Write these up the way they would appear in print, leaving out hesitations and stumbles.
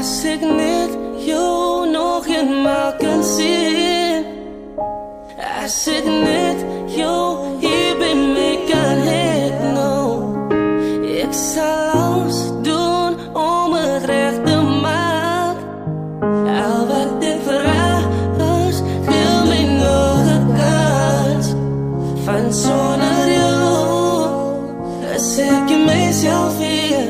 ek net jou nog eenmaal kan sien, as ek net jou hier by my kan hê, ek sal alles doen om het recht te maak. Al wat ek vraag is, gee my nog een kans. Van sonder jou is ek in myself hier,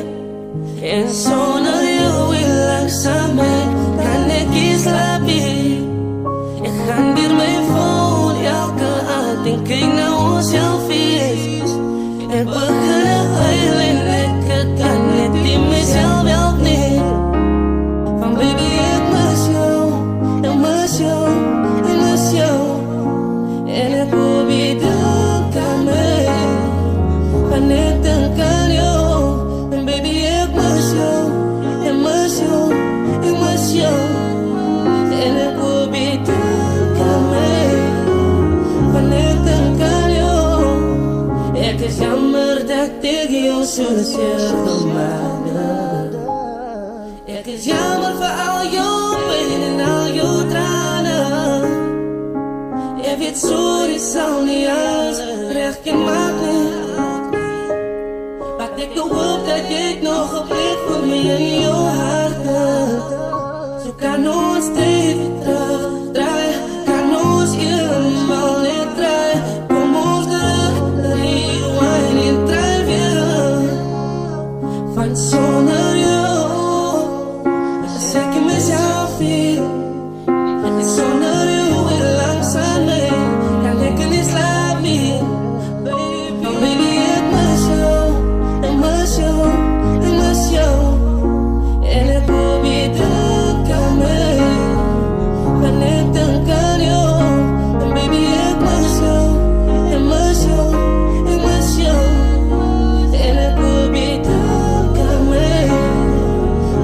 en sonder jou hier langsaam my kan ek nie slaap hier. Ek gaan weer my phone elke aand en kyk na ons selfies. Ek begin huil en ek kan net nie myself help nie. Van baby ek mis jou, ek mis jou, ek mis jou. En ek hoop jy dink aan my, van ek dink aan jou. En baby ek mis jou, ek mis jou, ek mis jou. En ek hoop jy dink aan my, van ek dink aan jou. Ek is jammer dat ek jou so seer gemaak het. Ek is jammer vir al jou pijn en al jou trane. Ek weet sorry sal nie alles recht kan maak nie. Maar ek hoop dat ek nog een plek vir my in jou hart het. So kan ons tyd terugdraai, kan ons eenmaal net draai. Kom ons terug, rewind en draai weer. Van sonder jou is ek in myself hier, en sonder jou weer langsaam my kan ek nie slaap nie. Baby ek mis jou, ek mis jou, ek mis jou. En ek hoop jy dink aan my, van ek dink aan jou. En baby ek mis jou, ek mis jou, ek mis jou. En ek hoop jy dink aan my,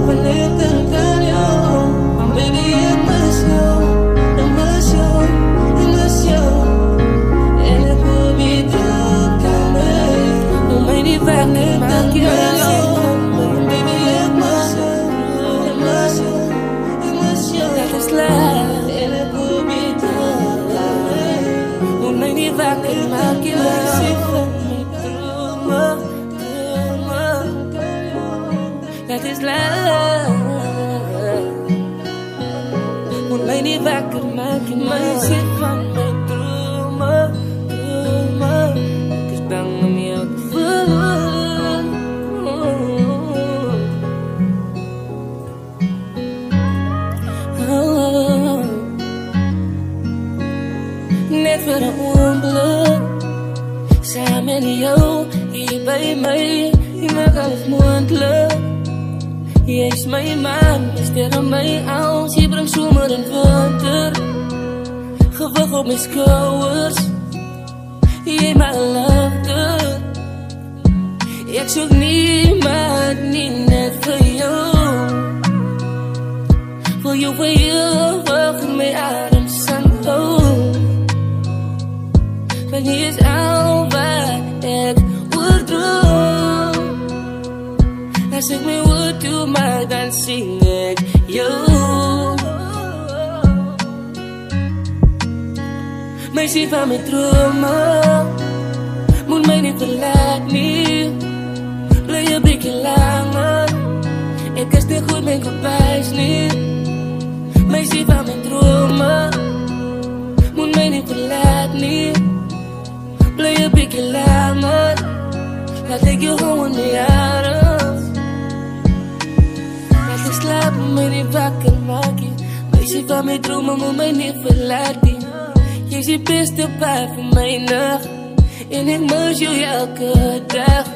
van ek dink aan jou. En baby ek mis jou, ek mis jou, ek mis jou. En ek hoop jy dink aan my, doe my nie weg nie, maak jy aan jou. Baby ek mis jou, ek mis jou, ek mis jou. Dat is lief. En ek hoop jy dink aan my, doe my nie weg nie, maak jy aan jou. Dat is lief. Moet my nie wakker maak en my sit van my drome, drome. Ek is bang om jou te verloor. Net vir 'n oomblik, saam met jou, hier by my, jy maak alles moontlik. Jy is my man, jy ster aan my als, jy bring somer en winter, gewig op my skouwers, jy my liefde. Ek soek niemand, nie net vir jou. Wil jou vir ewig in my adems aanhou. Want jy is al wat ek oordroom. As ek my woord toe maak, dan sing ek jou. Meisie van my drome, moet my nie verlaat nie. Bly 'n bietjie langer, ek is nie goed met goodbyes nie. Meisie van my drome, moet my nie verlaat nie. Bly 'n bietjie langer, laat ek jou hou in my arms. Laat ek slaap, my nie wakker maak nie. Meisie van my drome, moet my nie verlaat nie. Jy is die beste paar vir my nacht, en ek mis jou elke dag.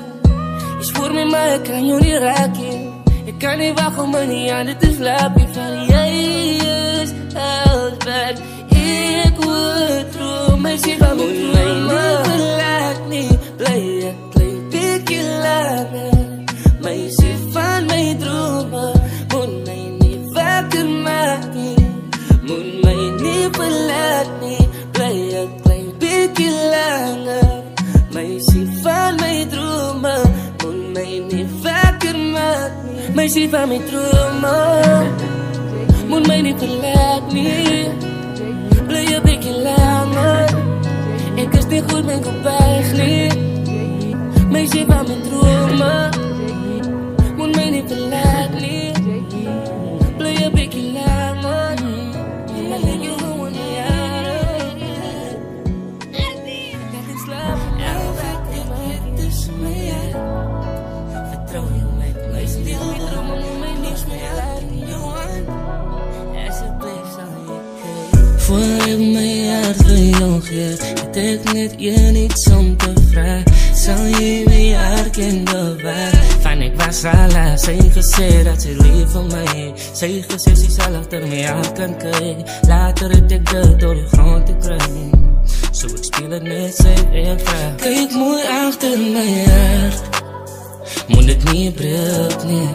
Jy is voor my, maar ek kan jou nie raak nie. Ek kan nie wacht om in die handen te slaap nie. Van jy is alles wat ek oordroom. Meisie van my drome, verlaat nie. Bly ek klein bietjie langer. Meisie van my drome, moet my nie wakker maak nie. Moet my nie verlaat nie. Bly ek klein bietjie langer. Meisie van my drome, moet my nie wakker maak nie. Meisie van my drome, moet my nie verlaat nie. Bly 'n bietjie langer, ek is nie goed met gebuig nie. Meisie van my drome, moet my nie verlaat nie. Bly 'n bietjie langer, dan leg jy gewoon nie uit. Laat ek slaap, wat ek weet is my hart. Vertrouw je met my, stil my drome, moet my niks meer laat in jou hand. Alsjeblieft zal je kijken. Voor ik mijn hart voor jou geef, het ik net je niets om te vragen. Zal je mijn hart kennen waar? Van ik was al zij gezegd dat ze lief voor mij. Zij gezegd ze zal achter mij aan kan kijken. Later het ik door de grond te krijgen. Zo ik speel het net, zeg ik vraag. Kijk mooi achter mijn hart, moet het niet breken, nee.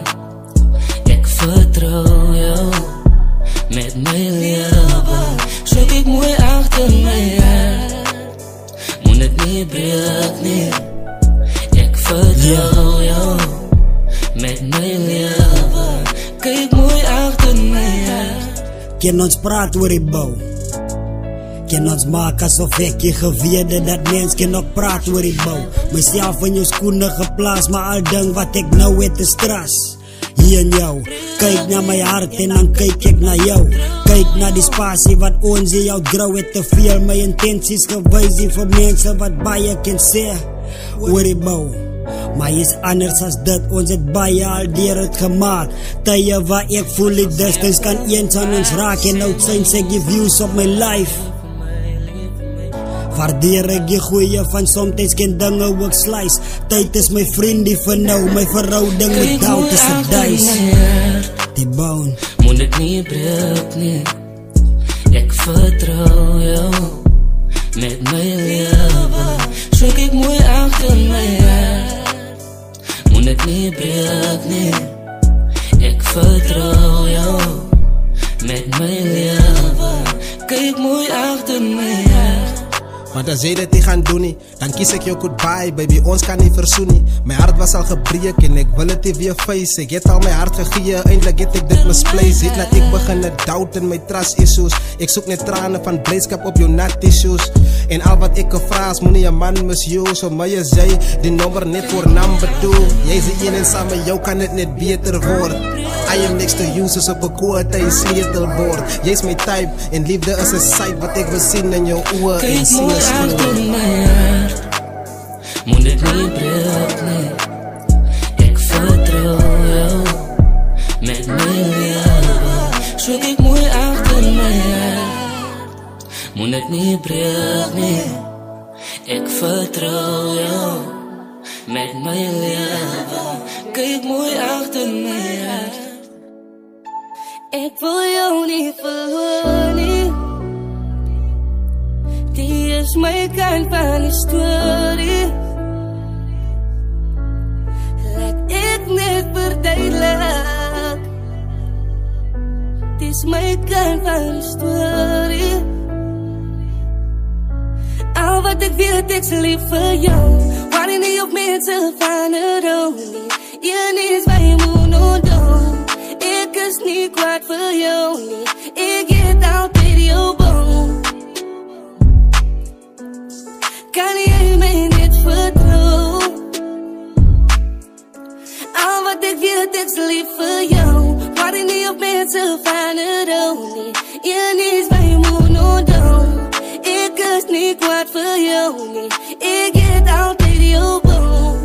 Ik vertrouw jou met mijn leven. Zoek ik mooi achter mijn hart, moet het niet breken, nee. Ik vertrouw jou met mijn leven. Kijk mooi achter mijn hart. Kan ons praten oor die bou? Kan ons maak asof ek je geweerde dat mens kan ook praten oor die bou? Myself in jou skoene geplaas, maar al ding wat ek nou het is stras. Hier in jou, kyk na my hart en dan kyk ek na jou. Kyk na die spasie wat ons in jou grou het te veel. My intenties gewys vir mense wat baie kan sê oor die bou. Maar is anders as dit, ons het baie al deur het gemaak. Tye waar ek voel die distance kan eens aan ons raak. En nou zijn sy give views op my life. Waardeer ek die goeie van somtijds kan dinge ook slice. Tyd is my vriendie vir nou, my verhouding met doubt is a dice. Die bone moet het nie breek nie. Ek vertrouw jou met my lewe. Soek ek mooi achter my hart, moet het nie breek nie. Ek vertrouw jou met my lewe. Kyk mooi achter my hart. Want as jy dit nie gaan doen nie, dan kies ek jou goodbye, baby, ons kan nie versoen nie. My hart was al gebreek en ek wil het nie weer face. Ek het al my hart gegee, eindelijk het ek dit misplace. Het laat ek begin het doubt in my trust issues. Ek soek net trane van blijdskap op jou nat tissues. En al wat ek gevraag is, moet nie een man misuse. Voor my is jy die nommer net voor number 2. Jy is die een en saam met jou kan het net beter word. I am next to you soos op 'n quote hy sleutelbord. Jy's my type en liefde is 'n sight wat ek wil sien in jou oë en sien is achter my hart, moet het nie breek nie. Ek vertrouw jou met my lewe. Soek ek mooi achter my hart, moet het nie breek nie. Ek vertrouw jou met my lewe. Kyk mooi achter my hart. Ek wil jou nie verloor nie. Die is my kant van die storie. Laat ek net verduidelik. Die is my kant van die storie. Al wat ek weet, ek is lief vir jou. Waarin nie op mense van het ook nie. Een is waar jy moet onthou. Ek is nie kwaad vir jou nie. Ek het altyd jou bou. Kan jy my net vertrouw? Al wat ek weet, ek is lief vir jou. Waarin nie op mense van het ook nie. Een is waar jy moet onthou. Ek is nie kwaad vir jou nie. Ek het altyd jou bou.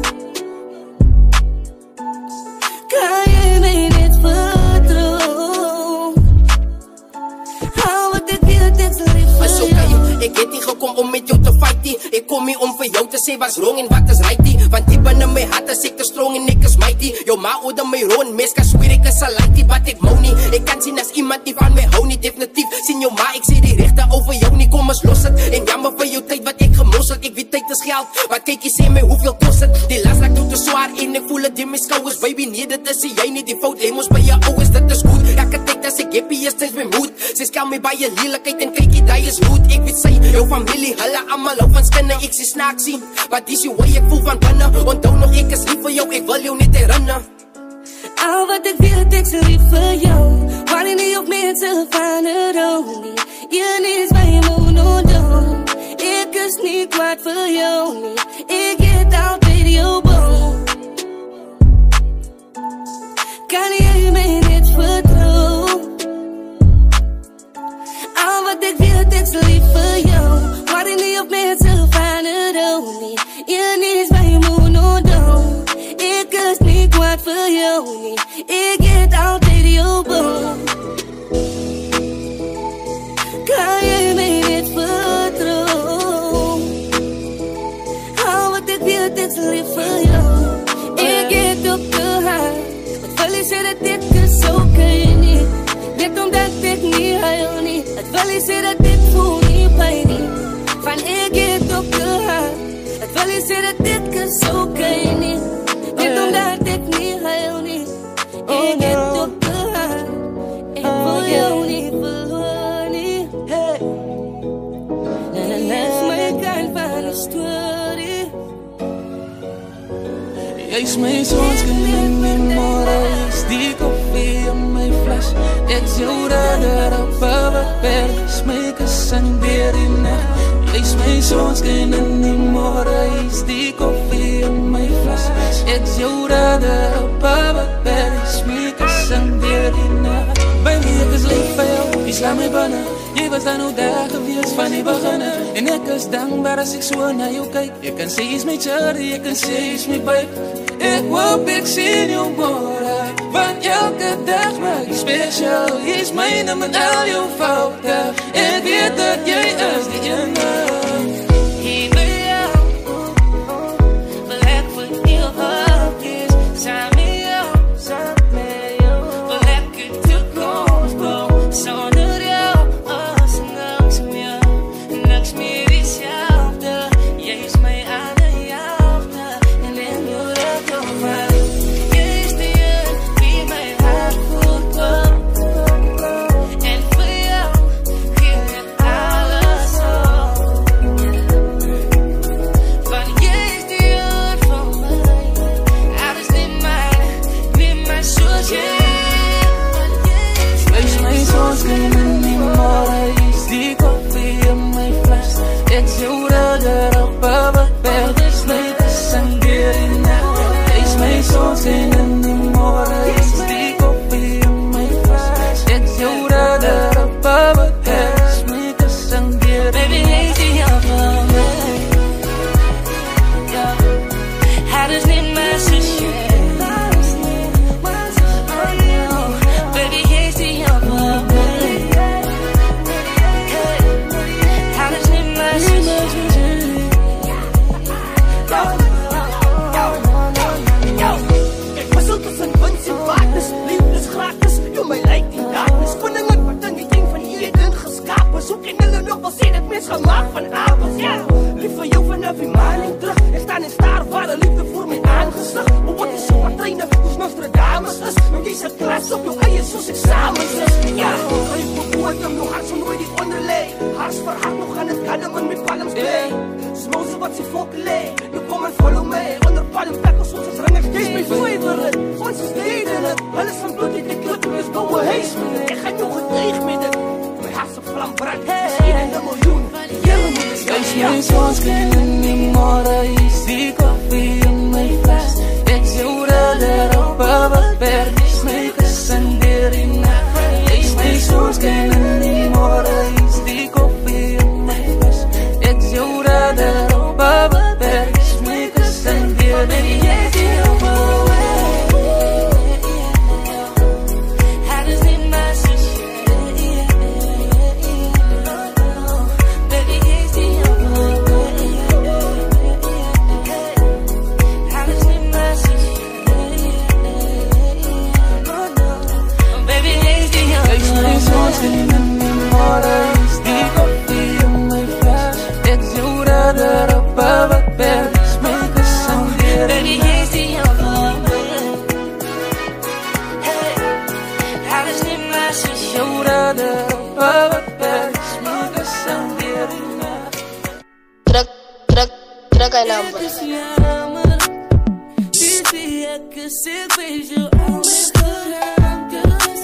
Kan jy my net vertrouw? Al wat ek weet, ek is lief vir jou. Ek het nie gekom om met jou te fight nie. Ek kom nie om vir jou te sê wat's wrong en wat is right nie. Want diep binne my hart is ek te strong en ek is mighty. Jou ma oude my roon, mes kan sweer ek is a lighty. Wat ek mou nie, ek kan sien as iemand nie van my hou nie. Definitief, sien jou ma, ek sê die rechte over jou nie. Kom ons los het, en jammer vir jou tyd wat ek gemors het. Ek weet tyd is geld, wat kyk jy sê my hoeveel kost het. Die las raak nou te zwaar en ek voel het in my skouwers. Baby, nee, dit is jy nie, die fout lemos by jou ouwers. Dit is goed, elke tyd as ek happy is, is my moed. Sy skel my by jou lelijkheid en kyk jy die is goed. Ek weet sy, jou familie, hulle allemaal hou van skinne. Ek sê snaak sien, wat is jou way, ek voel van binne. Onthou nog, ek is lief vir jou, ek wil jou net herinner. Al wat ik weet, ik zal lief voor jou. Wanneer niet op mensen van het olie. Je is bij je moeder doen. Ik is niet kwaad voor jou, niet. Ik get altijd jouw boom. Kan jij mij niet vertrouwen? Al wat ik weet, ik zal lief voor jou. Wanneer niet op mensen van het olie. Je is bij je moeder doen. Ik is niet kwaad voor jou, niet. Ik get altijd jouw boom. Kan jij mij niet vertrouwen? Al wat ik weet, ik zal lief voor jou. Ik get op de hand. Het verlies is dat dit is oké niet. Net omdat ik niet huil niet. Het verlies is dat dit voel niet pijn niet. Van ik get op de hand. Het verlies is dat dit is oké niet. Net omdat ik niet huil niet. Ik get op de hand. Ik voel jou niet verloren niet. Hey. Dit is mijn kant van de story. Jy is my sonskyn in my môre. Is die koffie in my fles. Ek is jou radar op papier. Is my kus in die nag. Jy is my sonskyn in die môre. Is die koffie in my fles. Ek is jou radar op papier. Is my kus in die nag. Baby, ek is lief vir jou. Jy sla my binne. Jy was dan nou daar gewees van die beginne. En ek is dankbaar as ek so na jou kyk. Jy kan sê jy's my cherry, jy kan sê jy's my babe. Ek hoop ek sien jou môre. Want elke dag maak jy special. Jy's myne met al jou foute. Ek weet dat jy is die ene. Hier by jou wil ek vir jou hart is. Saam met jou wil ek 'n toekoms bou. Sonder jou is niks meer. Niks meer dieselfde. Jy is my allerjouwste. En in jou rug over. Jy is die een wie my hart voelt op. En vir jou gee ek alles op. Van jy is die een van my. Alles niet my soos jy. Jy is my sonskyn in die môre. Is die koffie in my fles. Ek is jou radar op papier. Is my kus in die nag. Jy is my sonskyn in die môre. Is die koffie in my fles. Ek is jou radar op papier. Is my kus in die nag. Baby, jy is die een van my. Haar is niet my soos jy. Baby, jy is die een van my. Haar is niet my soos jy. Kijk, wissel tussen wins en waarders. Liefdes gratis, jy my lyk die darkness. Koningen wat in die ding van Eden geskapen. Zo ken hulle nog wel sê dat mens gemaakt van apels. Ja, lief vir jou vanaf die maling terug. Ek staan in staar waar de liefde voor my aangezicht. Maar wat is so wat treine, hoe Nostradamus is. Nou jy's 'n klas op jou eie soos examens is. Ja, ik verwoord hem nog hart zo nooit die onderlei. Hars vir hart nog aan het kadem in my palms play. Smose wat sy volk lei. You come and follow me. Onder palm pekkels soos ons ringig. Jy's my favorite. Ons is leden het. Hulle is van bloed die klip. Dus go a huis met het. Ek gaan jou gedeig met het. My hart se vlam brand. Misschien in 'n miljoen. Julle moet eens Jy is my sonskyn in die môre. Is die koffie in my fles. Ek is jou radar op papier. Is my kus in die nag. Jy is my sonskyn in die môre. Is die koffie in my fles. Ek is jou radar op papier. Is my kus in die nag. Baby, jy is die een van my. Haar is niet my soos jy. Baby, jy is die een van my. Haar is niet my soos jy. Baby, jy is die een Jy is my sonskyn in die môre. Is die koffie in my fles. Ek is jou radar op papier. Is my kus in die nag. Baby, jy is die een van my. Haar is niet my soos jy. Jou radar op papier. Is my kus in die nag. Druk aan number. Het is jammer, dit is ek is ek weet jou al my gedaantes.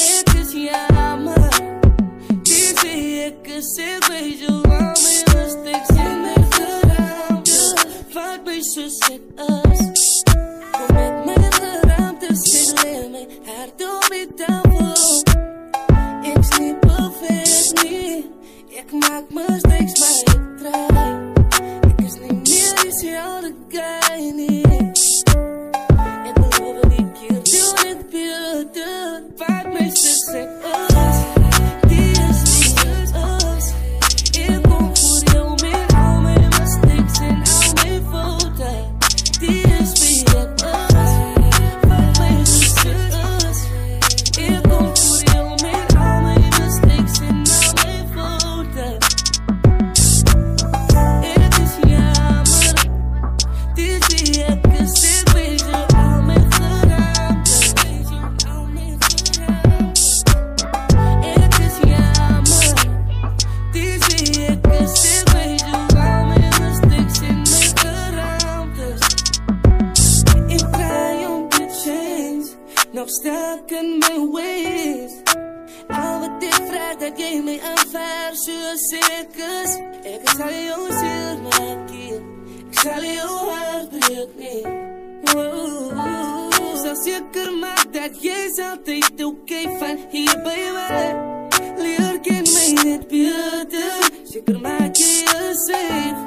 Ek is jammer, dis ek is ek weet jou al my mistakes en my gedaantes. Vat my soos ek is, kom met my gedaantes en leer my hart op die tafel. Ek's nie perfect nie, ek maak mistakes maar ek try. Ek is nie meer diezelfde guy nie. Ek beloof die keer doen het beter. Vat my soos ek is, die is wie ek is. Ek kom voor jou met al my mistakes en al my foute. Die is wie ek is, vat my soos ek is. Ek kom voor jou met al my mistakes en al my foute. Ek is jammer, dis wie ek is, ek weet jou al my gedaantes. Ek is jammer, dis wie ek is, ek weet jou al my mistakes en my gedaantes. Ik try om te change, nog stuck in my ways. Al wat ek vraag dat jy my aanvaar soos ek is. Ek sal jou seer maak hier, ek sal jou hart breek nie. Sal seker maak dat jy's altyd okay van hier by my. Leer ken my net beter, seker maak jy is safe.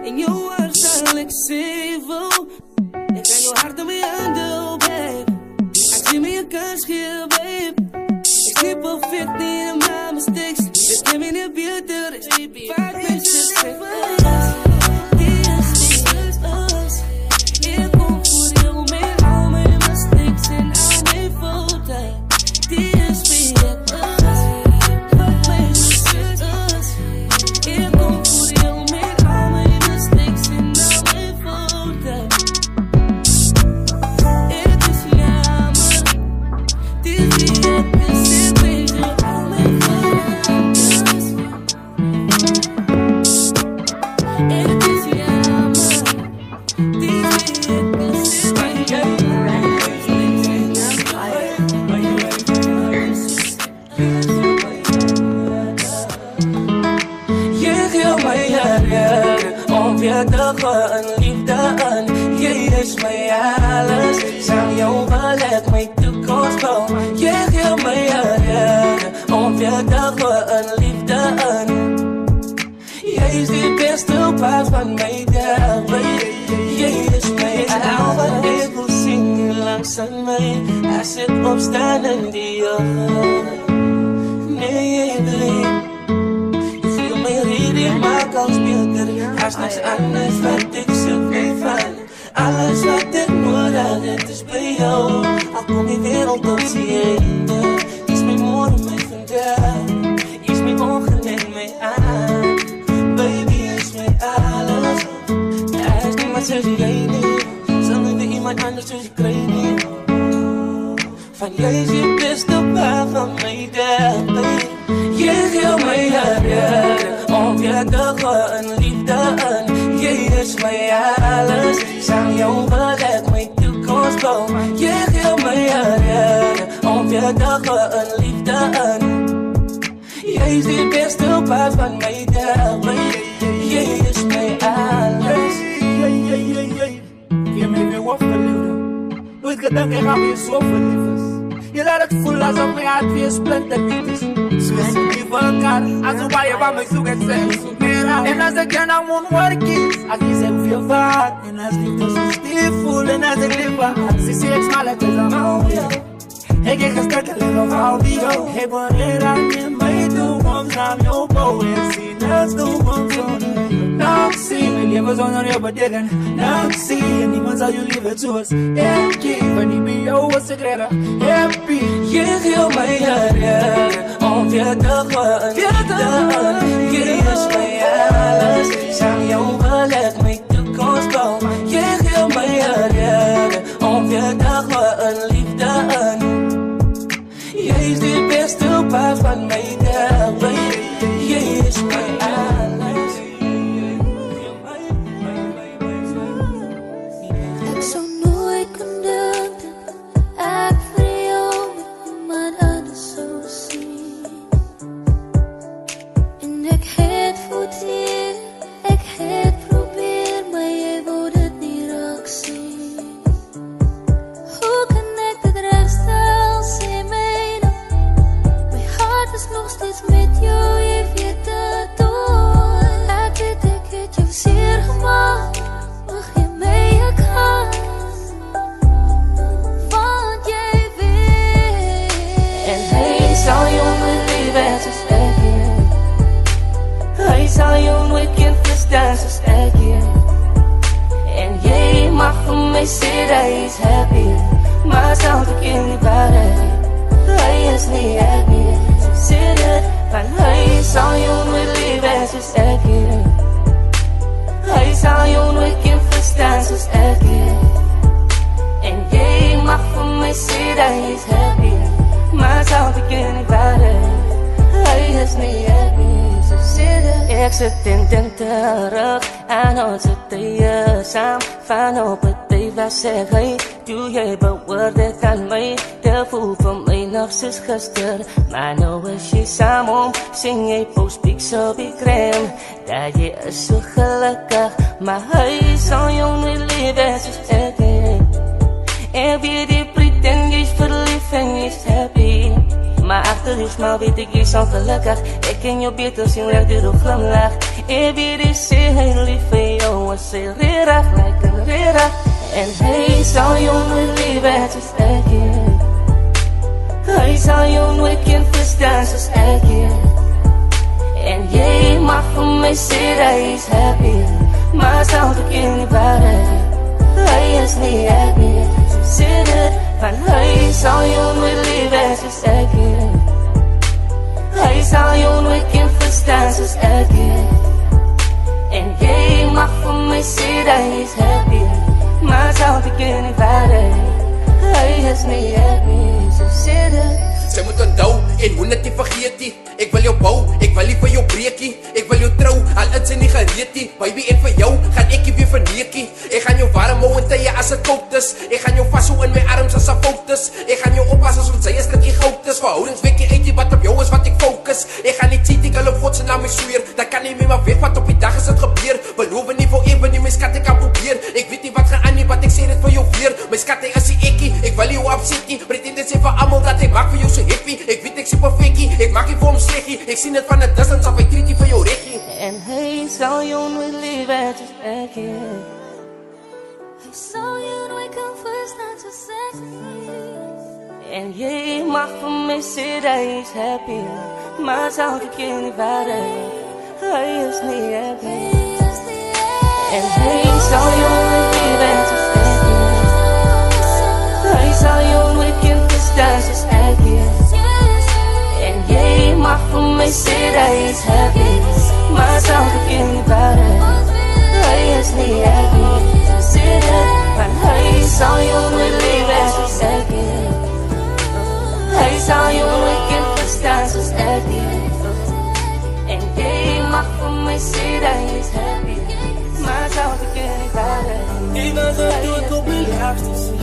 In jou hart sal ek save, oh. Ek kan jou hart in my hande, oh babe. As jy my 'n kans gee, babe. Ek's nie perfect nie, en my mistakes. Dit neem my net beter, ek vat my soos ek is. Die is wie ek is. Ek kom voor jou met al my mistakes en al my foute. Die is wie ek is, vat my soos ek is. Ek kom voor jou met al my mistakes en al my foute. Ek is jammer, dis wie ek is, ek weet jou al my gedaantes. Ek is jammer, dis wie ek is, ek weet jou al my Jy gee my herinnering om weer te gaan liefde in. Jy is my alles, saam jou wil ek my toekoms bou. Jy gee my herinnering om weer te gaan liefde in. Jy is die beste part van my dag, baby. Jy is my al wat ek wil sing langs aan my. As ek opstaan in die oggend, nee baby. Maak als beter, als niks anders wat ik zoek mee van. Alles wat ik nodig heb is bij jou. Al kom die wereld op zijn einde. Is mijn morgen, mijn vandaag. Is mijn ogen en mijn aan. Baby is mijn alles. Er is niemand zoals jij niet. Zonder weer iemand anders zoals ik krijg niet. Van jij is je beste paar van mijn dag, baby. Jy gee my herinnering om weer te gaan liefde in. Jy is my alles, saam jou wil ek my toekoms bou. Jy gee my herinnering om weer te gaan liefde in. Jy is die beste part van my dag, baby. Jy is my alles. Gee my weer wat vir liefde. Nooit gedink ek gaan weer so verlief is. Je laat het voelen alsof mijn hart weer splinterniet. Zoals ik lief voor elkaar, alsof waar je van mij zoekt en zegt zoek meer aan. En als ik aan moet worken, als je zegt veel vaak. En als liefde zo stief voel en als ik lief van haar. Ze zegt smal het is aan jou. Ik heb gestart alleen op audio. Ik word er aan in mijn toekomst aan jou bouwen. En zien als toekomst zonder je. Nou ik zie, mijn leven zonder je betekenen. Nou ik zie, en niemand zal je liefde zoals ik geef. En niet bij jou was ik redder, happy. Jy gee my herinnering om weer te gaan liefde in. Jy is my alles, saam jou wil ek my toekoms bou. Jy gee my herinnering om weer te gaan liefde in. Jy is die beste part van my dag, baby. Jy is my alles. sê dat hy is happy, maar sal te ken nie waarheid. Hy is nie happy, so sê dit, want hy sal jou nooit lewe soos ek hier. Hy sal jou nooit kan verstaan soos ek hier. En jy mag vir my sê dat hy is happy, maar sal te ken nie waarheid. Hy is nie happy, so sê dit. Ek sit en dink terug aan onze tye saam. Van op het tyd was ek hy, toe jy behoort het aan my. Te voel vir my nog soos gister, maar nou is jy saam om. Sing jy post pics op die gram, dat jy is so gelukkig, maar hy sal jou nie lewe soos ek het. En wie die pretend jy's verlief en jy's happy, maar achter die smaal weet ek jy sal gelukkig. Ek ken jou beter sien reg deur die glimlach. En wie die sê hy lief vir jou, en sê rerig, like een rerig. En hy sal jou nooit lewe soos ek het. Hy sal jou nooit kan verstaan soos ek het. En jy mag vir my sê dat hy is happy, maar sal te ken nie waarheid. Hy is nie happy, so sê dit, want hy sal jou nooit lewe soos ek het. Hy sal jou nooit kan verstaan soos ek het. En jy mag vir my sê dat hy is happy, maar sal te ken nie waarheid. Hy is nie happy, so sê dit. Sy moet onthou en moet net nie vergeet nie. Ek wil jou bou, ek wil nie vir jou breekie. Ek wil jou trou, al is sy nie gereed nie. Baby, en vir jou gaan ek nie weer verneekie. Ek gaan jou warm hou in tye as het koud is. Ek gaan jou vashou in my arms as 'n fout is. Ek gaan jou oppas as ons sy is dat jy goud is. Verhoudings weet jy uit jy wat op jou is wat ek focus. Ek gaan nie cheat, ek hulle God se naam my sweer. Dat kan nie meer maar weet wat op die dag is het gebeur. Beloof nie voor eeuwen nie, my skat ek kan probeer. Ek weet nie wat gaan aan nie, wat ek sê dit vir jou weer. My skat hy is die ekkie, ek wil jou opsit nie. Pretend sê vir almal dat hy maak vir jou so happy. Ek weet ek sê perfectie, ek maak nie vir hom sleggie. Ek sien dit van 'n distance af, hy treat nie vir jou reggie. En hy sal jou nooit lewe soos ek het. Hy sal jou nooit kan verstaan soos ek het. En jy mag vir my sê dat hy is happy, maar sal te ken nie waarheid. Hy is nie happy. En hy sal jou nooit lewe soos ek het. Hy sal jou nooit kan verstaan soos ek het. En jy mag vir my sê dat hy is happy, maar sal te ken nie waarheid. Hy is nie happy, so sê dit, want hy sal jou nooit lewe soos ek het. Hy sal jou nooit kan verstaan soos ek het. En jy mag vir my sê dat hy is happy, maar sal te ken nie waarheid. Jy was het toe ek op my laagste sien.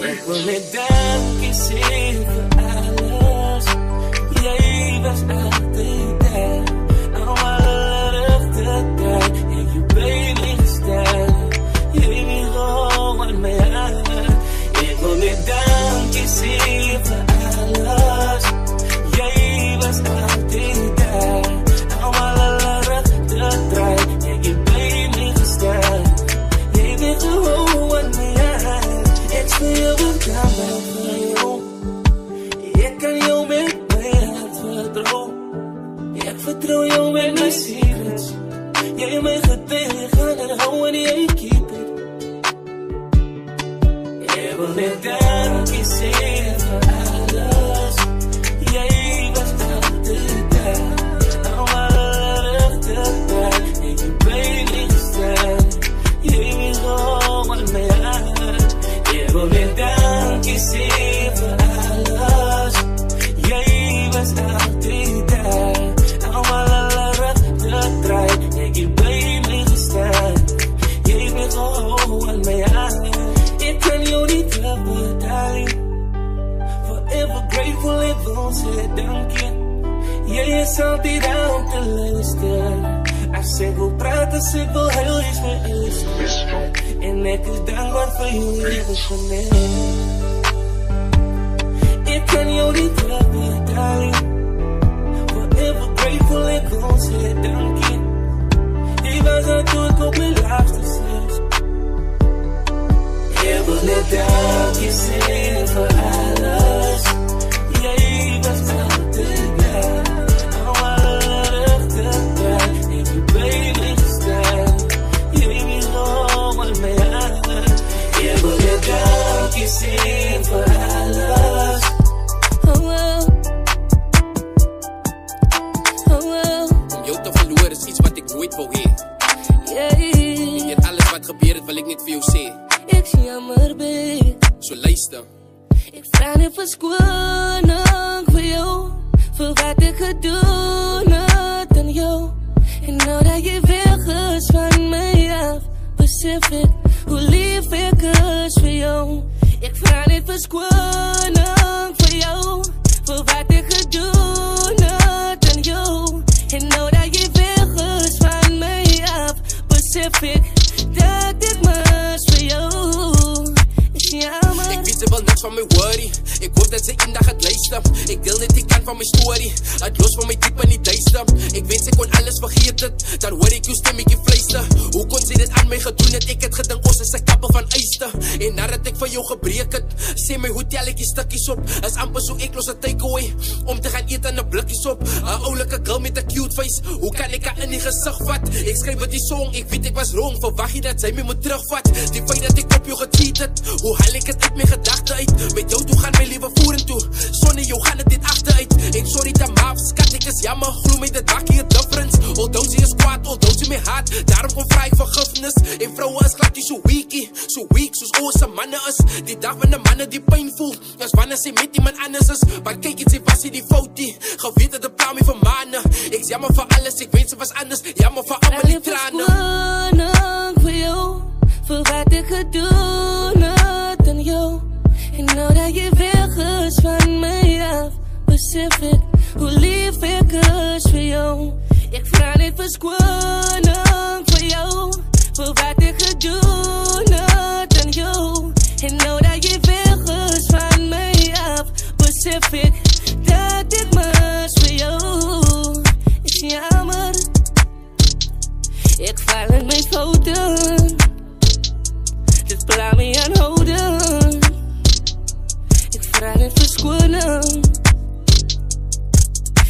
Ek wil net dankie sê vir alles. Jy was altyd daar. Al alle regte tyd het jy by my gestaan. Jy my gewoon in my hart. Ek wil net dankie sê vir alles. Jy was altyd daar. Al alle regte tyd het jy by my gestaan. Jy my gewoon in my hart. Ek speel jou kan wel vir jou. Ek kan jou met my hart vertrouw. Ek vertrouw jou met my secrets. Jy my getuig, gaan herhou en jy keep it. Ek wil net dankie sê vir alles. Jy was altyd daar. Al alle regte tyd het jy by my gestaan. Jy my gewoon in my hart. Ek wil net dankie sê vir alles. Jy was altyd daar. Al alle regte tyd het jy by my gestaan. Jy my gewoon in my hart. Ek kan jou nie terugbetaal. Forever grateful, ek wil sê dankie. Jy is altyd aan te luister. As ek wil praat, as ek wil huil, is my luister. En ek is dankbaar vir jou lewe geneem. Ek kan jou nie terugbetaal. Forever grateful, ek wil sê dankie. Jy was al toe ek op my laagste slegs. Ek wil net dankie sê vir alles. so luister. Ik vraag niet verskoning voor jou, voor wat ik gedoen had aan jou. En nou dat je weg is van mij af, besef ik hoe lief ik is voor jou. Ik vraag niet verskoning voor jou, voor wat ik gedoen had aan jou. En nou dat je weg is van mij af, besef ik dat ik mis voor jou. Ik weet ze wil niks van my worry. Ik hoop dat ze eendag gaat luister. Ik deel net die kant van my story. Het los van my diep in die duister. Ik wens ek kon alles vergeet het. Dan hoor ek jou stemmetjie fluister. Hoe kon sy dit aan my gedoen het? Ek het gedink ons is 'n kappel van yster. En nadat ek van jou gebreek het, sê my hoe tel ek die stukkies op. Is amper so ek los 'n takeaway om te gaan eet aan 'n blikkies op. 'n oulike girl met 'n cute face. Hoe kan ek haar in die gesig vat? Ek skryf met die song. Ik weet ek was wrong. Verwag jy dat sy my moet terugvat? Die feit dat ek op jou gecheat het. Hoe haal ek het uit my gedagte uit? Met jou toe gaan my lewe vorentoe. Sonder jou gaan dit achteruit. En sorry te maaf, skat, ek is jammer. Glo my, dit maak hier 'n difference. Although sy is kwaad, although sy my haat. Daarom kom vra ek vergifnis. En vroue is glad nie so weakie. So weak soos oorse manne is. Die dag wanneer manne die pyn voel, is wanneer sy met iemand anders is. Maar kyk het, sy was hier die foutie. Geweet het 'n plan my vir maande. Ek jammer vir alles, ek wens sy was anders. Jammer vir almal die trane. Voor jou, voor wat ik gedoen had aan jou. En nou dat je weg is van mij af, besef ik hoe lief ik is voor jou. Ik vraag niet verskoning voor jou, voor wat ik gedoen had aan jou. En nou dat je weg is van mij af, besef ik dat ik mis voor jou. Is jammer, ik val in mijn fouten. Dit blijft me aanhouden. Ik vraag niet verskoning.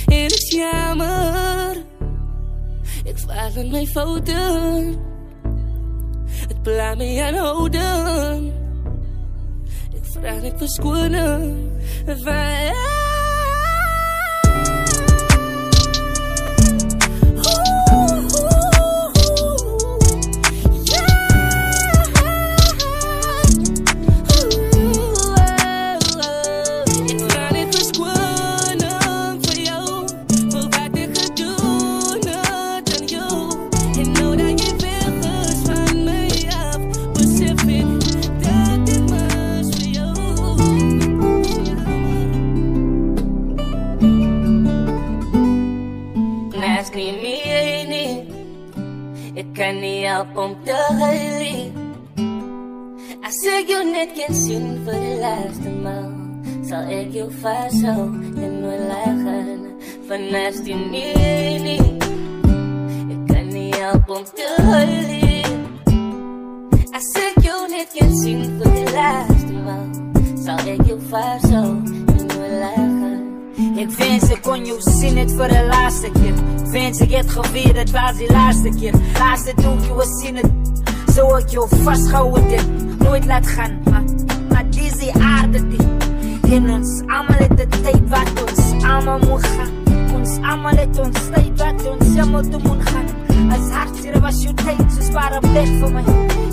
En is jammer. Ik val in mijn fouten. Het blijft me aanhouden. Ik vraag niet verskoning. Kan niet helpen om te huilen. Als ik jou net kan zien voor de laatste maal, zal ik jou vasthouden en nooit lachen. Vannacht die niet. Ik kan niet helpen om te huilen. Als ik jou net kan zien voor de laatste maal, zal ik jou vasthouden en nooit lachen. Ik wens ik kon jou zien het voor de laatste keer. Ik wens ik het geweer, het was die laatste keer. Laatste toen je was zien het, zo ik jou vastgehouden heb. Nooit laat gaan, maar deze aarde die. In ons allemaal het de tijd wat ons allemaal moet gaan. Ons allemaal het ons tijd wat ons allemaal toe moet gaan. Als hartstier was je tijd, zo zwaar op weg voor mij.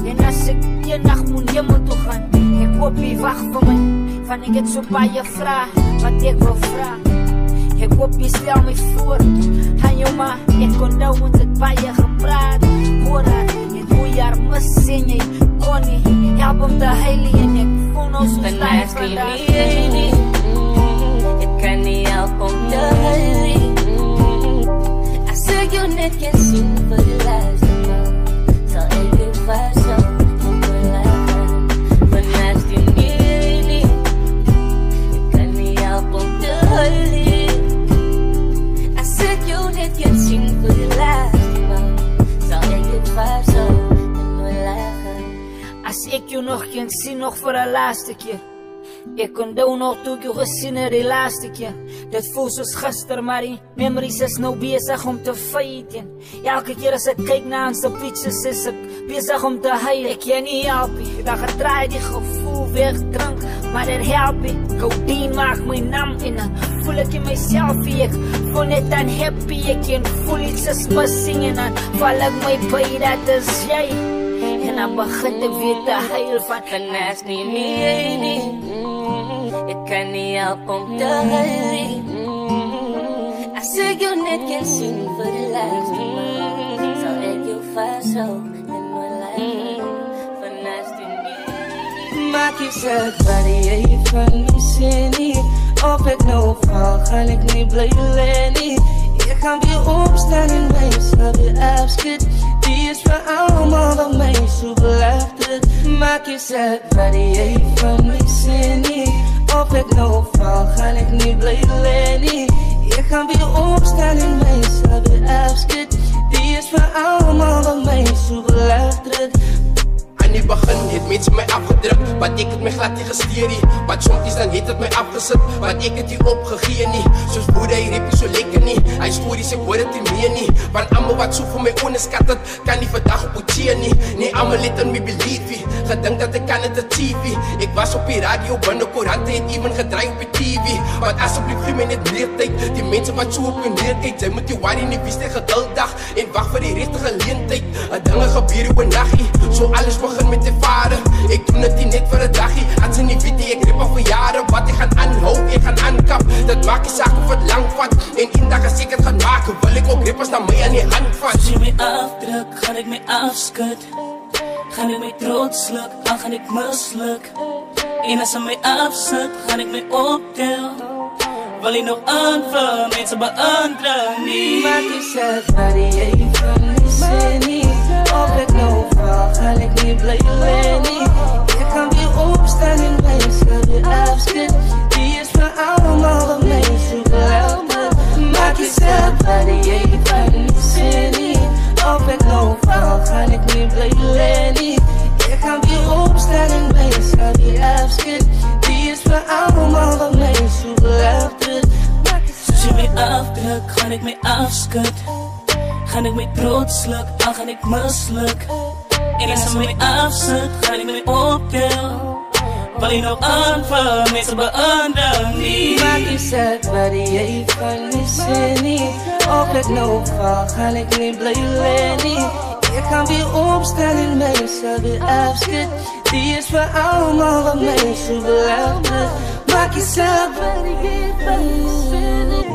En als ik je nacht moet je moet toe gaan. Ik hoop je wacht voor mij. Van ik het zo bij je vraag, wat ik wil vragen. Ik hoop je stel me voor aan jou ma, ik kon nou moet het bij je gepraat. Hoor haar, en hoe je haar mis en je kon niet. Help om te heilen en ik voel nou zo stijf vandaag. Ik kan niet helpen om te huilen. Als ik jou net kan zien voor de laatste maal, zal ik jou vasthouden en nooit lachen. Vannacht die niet. Ik kan niet helpen om te huilen. Ik kan zien voor de laatste maal, zal ik het vasthouden en nooit lachen. Als ik jou nog kan zien, nog voor de laatste keer. Ik kon doen nog toe ik jou gezien heb de laatste keer. Dat voelt zoals gisteren, maar die memories is nou bezig om te fighten. Elke keer als ik kijk naar onze pictures is ik bezig om te huilen. Ik kan niet helpen, dat gedraai die gevoel weer drank. Maar dat helpt ik, codeine maakt mijn naam in. Dan voel ik in mezelf, ik voel net dan happy. Ik kan voel iets is missing en dan val ik mij bij, dat is jij. En dan begin te weet de huil van genaas nie. Ek kan nie help om te huil. As ek jou net kan sien vir die laatste maal, sal ek jou vashou in my lewe van naast in nie. Maak jy saak wat jy van my sê nie, of ek nou val, gaan ek nie bly lê nie. Ek gaan weer opstaan en my sal weer afskud. Die is vir allemaal wat my so belaagd het. Maak jy saak wat jy van my sê nie, of ek nou val, gaan ek nie bly lê nie. Ek gaan weer opstaan en my sal weer afskud. Die is vir allemaal wat my so belaagd het. Aan die begin het mense my afgedruk, want ek het my glad nie gesteer nie. Want soms dan het het my afgesit, want ek het nie opgegee nie. Soos boede, hy rep nie so lekker nie. Hy stories, ek hoor het nie meer nie. Want allemaal wat so vir my onderskat het, kan nie vandag op ootseer nie. Nee, allemaal het in my belief nie. Gedink dat ek kan het achieve. Ek was op die radio, binne korante het even gedraai op die TV. Want asseblief gee my net meer tyd. Die mense wat so op my neerkijk, sy moet die worry nie wees net geduldig en wacht vir die rechte geleentheid. Dinge gebeur oor nachtie, so alles begin met die vader. Ek doen het nie net vir een daggie. As jy nie weet nie, ek rip al vir jare. Wat ek gaan aanhou, ek gaan aankap. Dit maak die saak of het lang vat. En een dag as ek het gaan maak, wil ek ook rippers na my aan die hand vat. As jy my afdruk, gaan ek my afskud. Gaan ek my trots luk, dan gaan ek misluk. En as hy my afsit, gaan ek my optel. Wil jy nog aanvul, mense beantwoord nie. Maak jy saak wat jy van my sê nie, of ek nou val, gaan ek nie bly lê nie. Ek gaan weer opstaan en my sal weer afskud. Die is vir allemaal wat my so belaagd het. Maak jy saak wat jy van my sê nie, of ek nou val, gaan ek nie bly lê nie. Ek gaan weer opstaan en my sal weer afskud. Die is vir allemaal wat my so belaagd het. As jy my afdruk, gaan ek my afskud. Gaan ek my trots luk, dan gaan ek misluk. En as hy my afsit, gaan ek my optel. Wil jy nog aanval, mense beantwoord nie. Maak jy saak wat jy van my sê nie, of ek nou val, gaan ek nie bly lê nie. Ek gaan weer opstaan en my sal weer afskud. Die is vir allemaal wat my so belaagd het. Maak jy saak wat jy van my sê nie.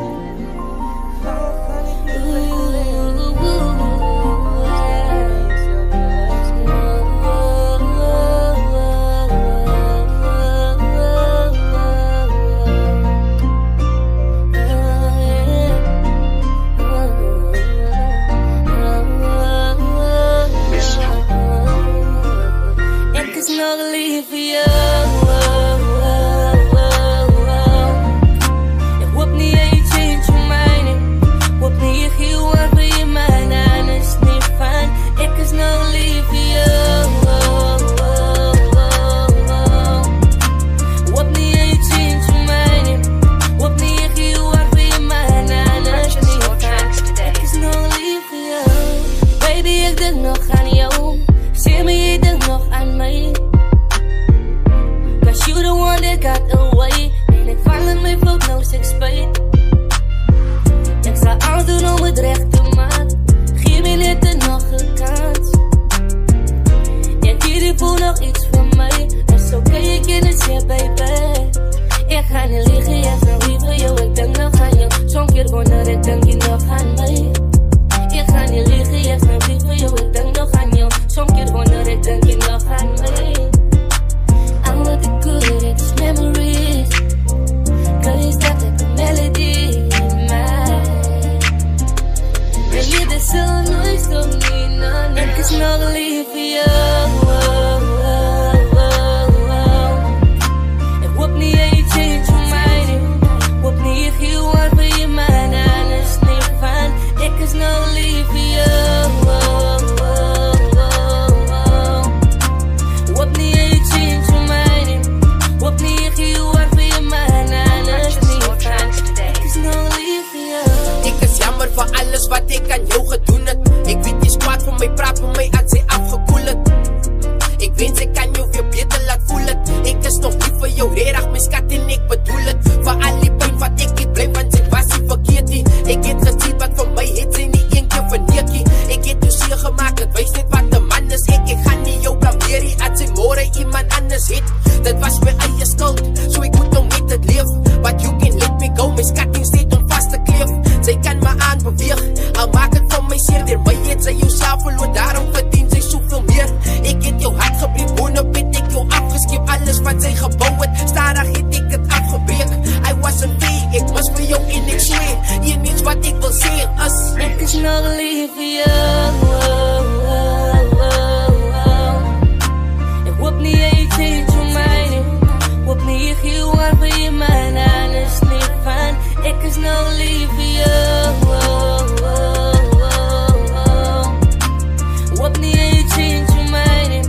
Ek het jou seer gemaak, het wys net wat 'n man is. Ek gaan nie jou dit was my eie skuld. So ek moet nou met dit leef. But you can let me go, my skatting steed om vast te kleef. Sy kan my aanbeweeg, al maak het van my seer. Deur my het sy jou self verloor, daarom verdien sy soveel meer. Ek het jou hart gebreek, boonop het ek jou afgeskeep. Alles wat sy gebouw het, stadig het ek het afgebreek. I wasn't fair, ek was vir jou en ek zweer. Enigste wat ek wil sê is, ek is nog lief vir jou. Ek hoop nie jy change jou mind. Hoop nie jy gee wat vir jy mine. Honestly fine, ek is nog lief vir jou. Hoop nie jy change your mind.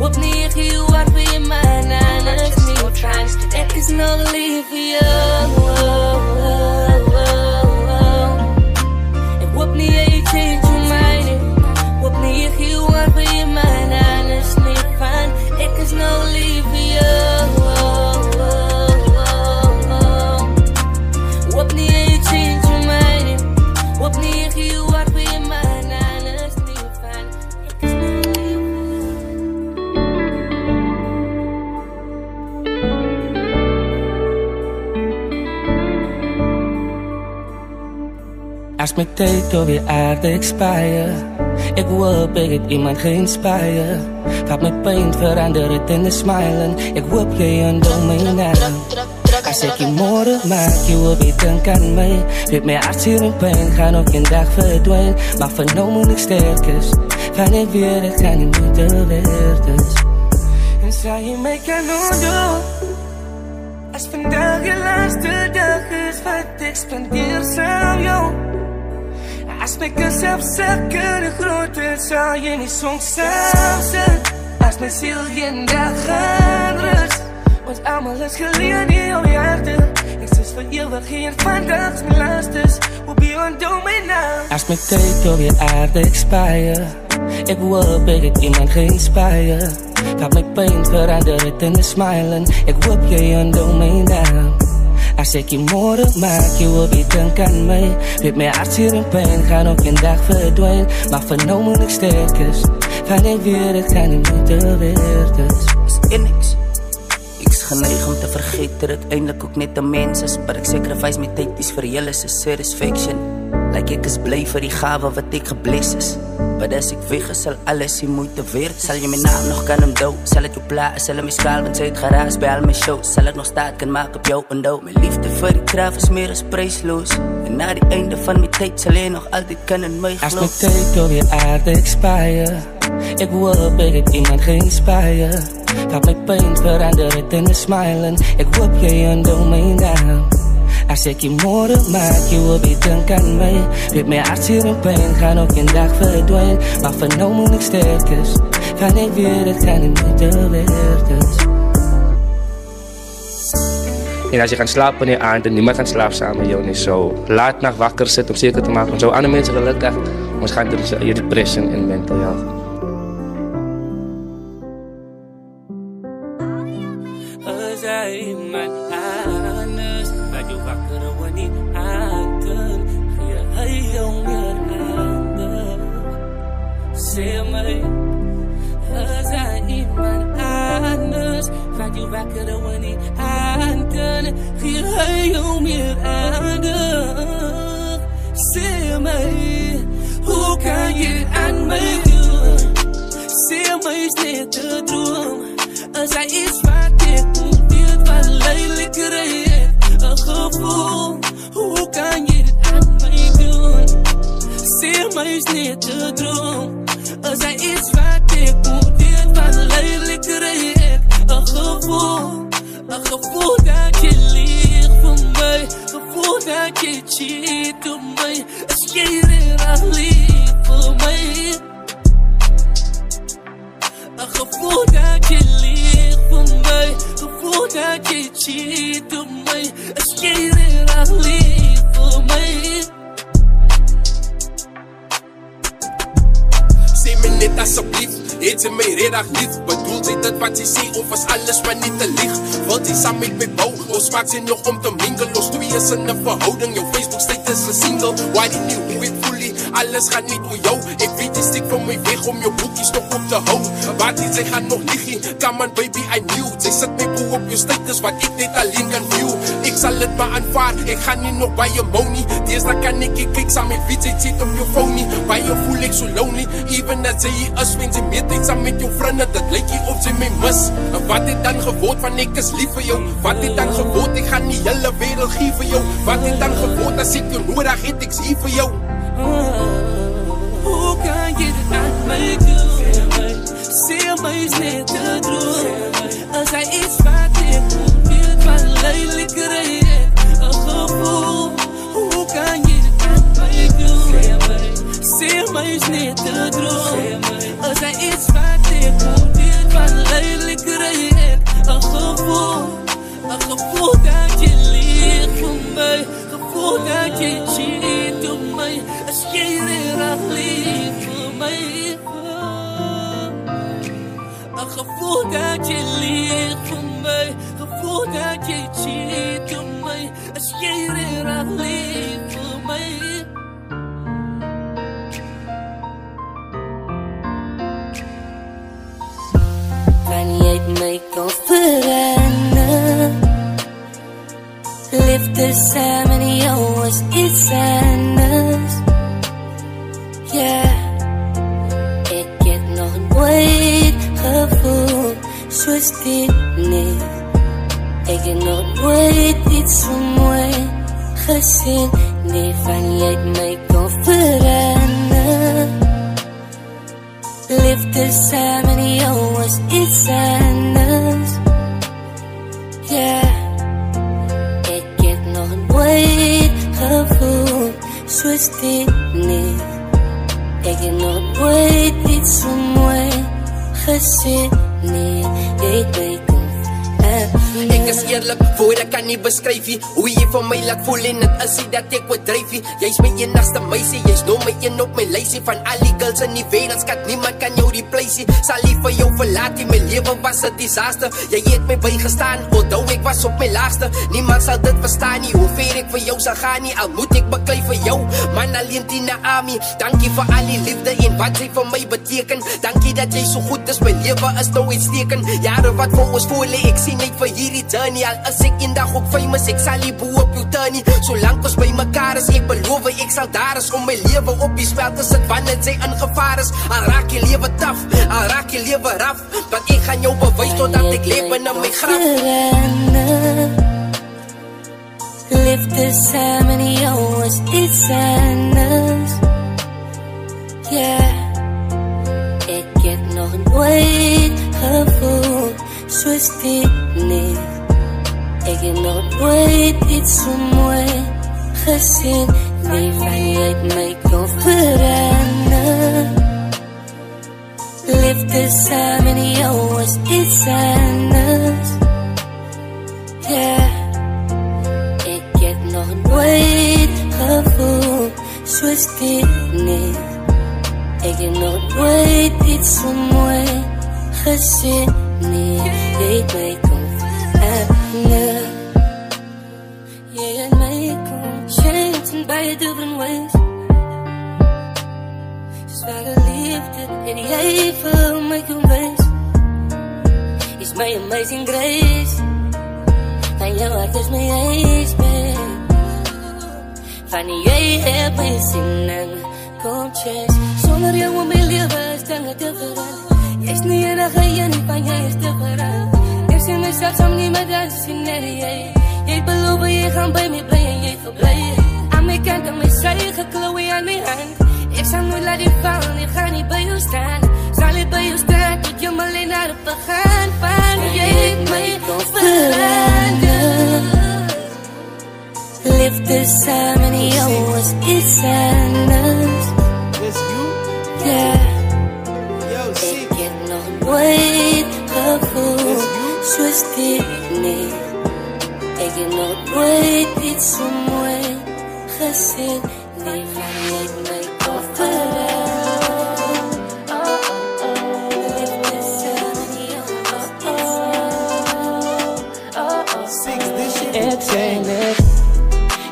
Hoop nie jy gee wat vir jy mine. Honestly fine, ek is nog lief vir jou. Ek hoop nie jy change your mind. Hoop nie jy gee wat vir jy mine. Honestly fine, ek is nog lief vir jou. Hoop nie jy change your mind. Hoop nie jy gee wat vir jy mine. Honestly fine, ek is nog lief. As my tyd op die aarde expire, ek hoop ek het iemand geïnspire. Vat my pijn, verander het in 'n smile. Ek hoop jy onthou my naam. As ek die môre maak, jy hoop jy dink aan my. Weet my hartseer en pijn gaan ook een dag verdwijn. Maar vir nou moet ek sterk is, van ek weer, ek gaan nie moeite werd is. En sal jy my kan onthou, as vandag die laaste dag is wat ek spandeer saam jou. As my self seker en groot is, sal jy nie soms saam sit. As my siel geen dag gaan rus, ons allemaal is geleen hier op die harte. Ek sê vir ewig geen vandags my laastes, hoop jy onthou my naam. As my tyd op die aarde expire, ek hoop ek het iemand geïnspire. Vat my pijn, verander het in 'n smile. Ek hoop jy onthou my naam. As ek die môre maak, jy hoop jy dink aan my. Weet my hartseer en pijn gaan ook een dag verdwijn. Maar vir nou moet ek sterk is, van ek weer, ek gaan nie moeite werd is. En niks. Ek is geneig om te vergeet dat het eindelijk ook net 'n mens is. Maar ek sacrifice my tyd is vir julle se satisfaction. Like ek is bly vir die gawe wat ek gebless is. Maar as ek weg is, sal alles die moeite werd. Sal jy my naam nog kan onthou? Sal ek jou pla, sal ek my skaal, want sy het geraas by al my shows. Sal ek nog staat kan maak op jou onthou? My liefde vir die kraaf is meer as prysloos. En na die einde van my tyd sal jy nog altyd kan in my As glo. my tyd op die aarde expire, ek hoop ek het iemand geïnspire. Vat my pijn, verander het in 'n smile. Ek hoop jy onthou my naam. As ek die môre maak, jy hoop jy dink aan my. Weet my hartseer en pijn gaan ook een dag verdwijn. Maar vir nou moet ek sterk is, van ek weer, ek gaan nie moeite werd is. En as jy gaan slaap in die aand en niemand gaan slaap saam met jou nie, so laat nacht wakker sit om seker te maak, want so ander mense gelukkig, ons gaan door die depression en mental health. As hy iemand anders, laat jou wakker wanneer die aand, gee hy jou meer aandag. Sê my, as hy iemand anders, laat jou wakker wanneer die aand, gee hy jou meer aandag. Sê my, hoe kan jy aan my doen? Sê my is net 'n droom. As hy is wat ek moet weet, wat lelijk reed, 'n gevoel. Hoe kan jy dit aan my doen? Sê my is net 'n droom. As hy is wat ek moet weet, wat lelijk reed, 'n gevoel. 'n gevoel dat jy lieg vir my, gevoel dat jy cheat op my. As jy regtig lief vir my, 'n gevoel dat jy lieg vir my, gevoel dat jy cheat op my. As jy regtig lief vir my. Sê my net asseblief, het sy my reddag lief. Bedoel sy dit wat sy sê, of is alles maar net 'n lieg? Wil sy saam met my bou, ons maak sy nog om te mingle. Ons twee is in 'n verhouding, jou Facebook status is 'n single. Why didn't you do it full slowly, alles gaat niet oor jou. Ik weet je stiek van mij weg om je boekjes toch op te houden. Maar die zij gaat nog liggen, come on baby I knew. Zij zet mij boe op je status wat ik niet alleen kan view. Ik zal het maar aanvaarden, ik ga niet nog bij je money. Deze kan ik kijk samen met wie zij zit op je phone. Bij je voel ik zo lonely, even dat zij je is, wens je meer tijd samen met je vrienden. Dat lijkt je op zij mij mis. En wat is dan gewoon van ik is lief voor jou? Wat is dan gewoon, ik ga niet hele wereld geven voor jou. Wat is dan gewoon, als ik je nodig heb, ik zie voor jou. Hoe kan je dit aan mij doen? Zeg mij eens net te droom. Als hij iets wat ik probeert van lelijkerheid, een gevoel. Hoe kan je dit aan mij doen? Zeg mij eens net te droom. Als hij iets wat ik probeert van lelijkerheid, een gevoel. Een gevoel dat je ligt voor mij. Gevoel dat je cheat op mij. Als jij er aan ligt voor mij. Een gevoel dat je ligt voor mij. Gevoel dat je cheat op mij. Als jij er aan ligt voor mij. Wanneer jij mij kan veranderen, liefde samen met jou is iets anders. Ja, ik heb nog nooit gevoeld zoals dit niet. Ik heb nog nooit iets zo mooi gezien. Nee, wanneer jij mij kan veranderen, liefde samen met jou is iets anders. Ja, ik heb nog nooit gevoeld zoals dit niet. Ik heb nog nooit iets zo mooi gezien. Nee, ik weet ek is eerlik, voor ek kan nie beskryf nie hoe jy vir my laat voel en het is nie dat ek wat dryf nie. Jy's my enigste meisie, jy's nou my een op my lysie. Van al die girls in die wereld, skat, niemand kan jou replace nie. Sal nie vir jou verlaat nie, my lewe was 'n disaster. Jy het my bygestaan, onthou ek was op my laagste. Niemand sal dit verstaan nie, hoe ver ek vir jou sal gaan nie. Al moet ek beklei vir jou, man alleen Tina Ami. Dankie vir al die liefde en wat jy vir my beteken. Dankie dat jy so goed is, my lewe is nou uitstekend. Jare wat vir ons voel, ek sien net vir hierdie journey. Al is ek eendag ook famous, ek sal nie boe op jou turn nie. Solank ons by mekaar is, ek beloof ek sal daar is om my lewe op die spel te sit wanneer sy ingevaar is. Al raak jy lewe taf, al raak jy lewe raf, want ek gaan jou bewys totdat ek lewe in my graf. Liefde samen met jou is iets anders. Ja, ik heb nog nooit gevoeld zoals dit niet. Ik heb nog nooit iets zo mooi gezien. Nee, van jij mij kan veranderen. Liefde samen met jou is iets anders. Ja, ik heb nog nooit gevoeld zoals dit niet. Ik heb nog nooit iets zo mooi gezien. Nee, ik mij kan veranderen. Jij en mij kan change by different ways. Zware liefde en jij voor mij kan wees. Is my amazing grace. Van jou hart is my ace, babe. Van jij heb my zin en kom chase. Zonder jou om my leven is dinge different. Jy is nie enige een van jy is different. Ek sien myself saam nie met jou sien net jy. Jy beloof jy gaan by my bly en jy verbly. Aan my kant en my sy geklouwe aan my hand. Ek sal nooit laat die val en ek gaan nie by jou staan. Sal ek by jou staan tot jy my naar op begaan. Van jy het my verander. Liefde samen met jou is iets anders. Yeah. Ik heb nog nooit gevoeld zoals dit niet. Ik heb nog nooit iets zo mooi gezien. Nee, van jij mij kan veranderen. Liefde samen met jou is iets anders. Ik zei net,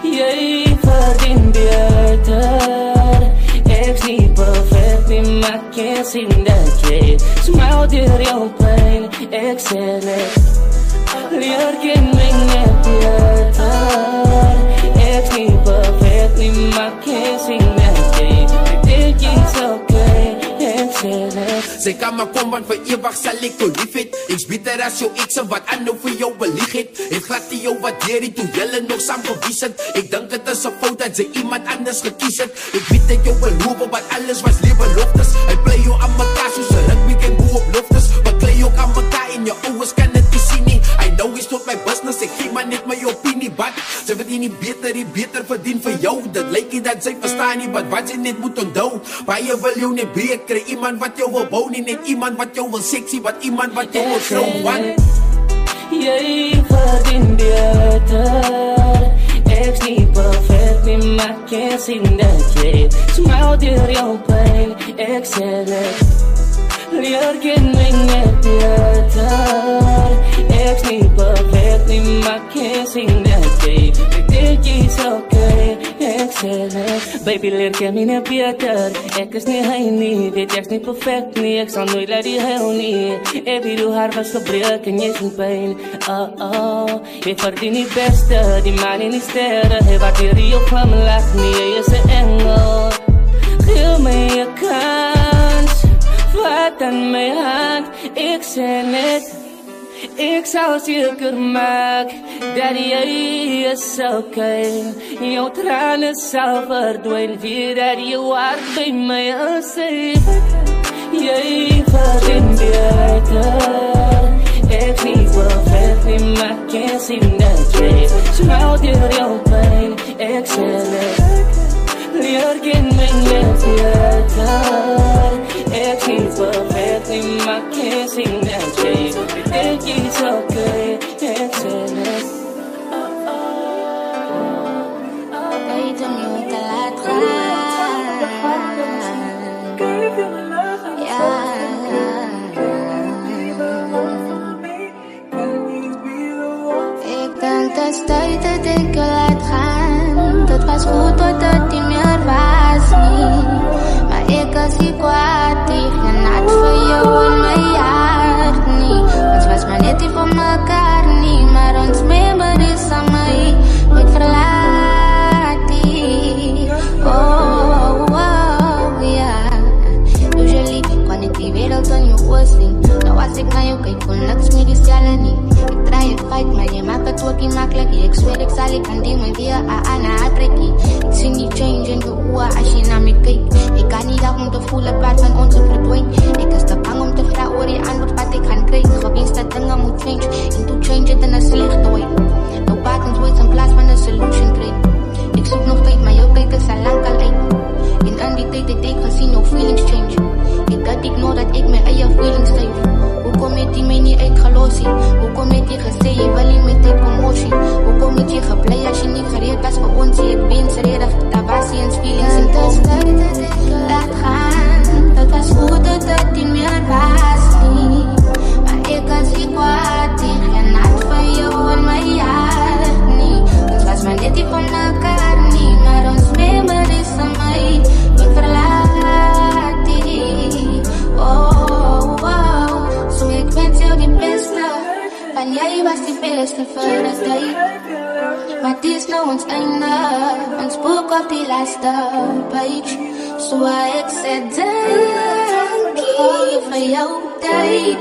jij verdient beter. kan zien dat jij smilt door jouw pijn. Ik zeg net, leer ken mij net beter. Ik is niet perfect, niet maar kan zien dat jij dit is oké. Ik zeg net. Zij kan maar komen, want voor eeuwig zal ik jou lief het. Ik bitter als jou ex en wat ander voor jou belieg het. Het glad die jou wat dierie toen jullie nog samen gewies het. Ik denk het is een fout dat ze iemand anders gekies het. Ik weet dat jou beloven, maar alles was liever loftes. Hij play jou aan mekaar zoals een rugby en boe op loftes. Maar klei ook aan mekaar in je ouders kan het niet zien nie. I know is tot my business, ik geef maar net my opinie. But ze verdien nie beter verdien vir jou. Dat lijkt nie dat sy verstaan nie, but wat jy net moet onthou. Maar jy wil jou net breek, kry iemand wat jou wil bou. Nie net iemand wat jou wil sexy, but iemand wat jou wil show. Jy verdien beter. Ek's nie perfect nie, maar kan sien dat jy smile door jou pijn. Ek sê net, leer ken my net beter. Ek's nie perfect nie, maar kan sien dat jy dit is oké. Ek sê net, baby leer ken my net beter. Ek is nie hy nie, weet ek's nie perfect nie. Ek sal nooit laat die huil nie. Ek weet hoe hart was gebreek en jy is in pijn. Jy verdien die beste, die man in die sterre. Hy waardeer jou glimlach nie, jy is een engel. Geef my een kans, vat aan my hand. Ek sê net, ik zal zeker maken dat jij is oké. Jouw tranen zal verdwijnen, wie dat je hart bij mij is. Jij verdient beter. Ik is niet perfect, niet maar kan zien dat jij smilt door jouw pijn. Ik zeg het, leer ken mij net beter. Ik is niet perfect, niet maar kan zien dat jij dit is oké. Ik zeg het. Weet om je te laten gaan. Ja. Ik denk dat het tijd dat ik je laat gaan. Dat was goed tot het niet meer was niet. Maar ik was niet kwaad, ik genat voor jou in mijn hart niet. Ons was maar net die van elkaar niet. Maar ons memories aan mij nooit verlaat die. Oh, oh, ja. Usually kan ik die wereld aan je oor zien. Nou als ik naar jou kijk, kon niks meer diezelfde niet. Ik draai het fight, maar je maakt het ook niet makkelijk. Ik zweer, ik zal ik aan die me weer aan haar trekken. Ik zie niet change in je oor als je naar me kijkt. Ik kan niet dag om te voelen, plaats van onze verdwijnt. Ik is te bang om te vragen oor je antwoord wat ik ga krijgen. Gewinst dat dingen moet change, en to change het in een slechte way. No patterns words in plaats van een solution trade. Ik zoek nog tijd, maar jouw tijd is al lang al uit. En aan die tijd dat ik ga zien, no feelings change. Ik dat ik know dat ik mijn eigen feelings save. Hoe kom je die mij niet uitgelost zien? Hoe kom je die gezegd, je wil niet met die promotie? Hoe kom je die geblij als je niet gereed was voor ons? Ik ben zredig, dat was je eens feelings in toon. Laat gaan, dat was goed dat het niet meer was niet. Maar ik was niet kwaad, ik genat van jou in mijn hart niet. Ons was maar net die van elkaar niet. Maar ons memories aan mij niet verlaat die. Oh, wow, zo ik wens jou die beste. Van jij was die beste voor de tijd. Maar het is nou ons einde, ons boek op die laatste page. Zo ik zeg dankie voor jouw tijd.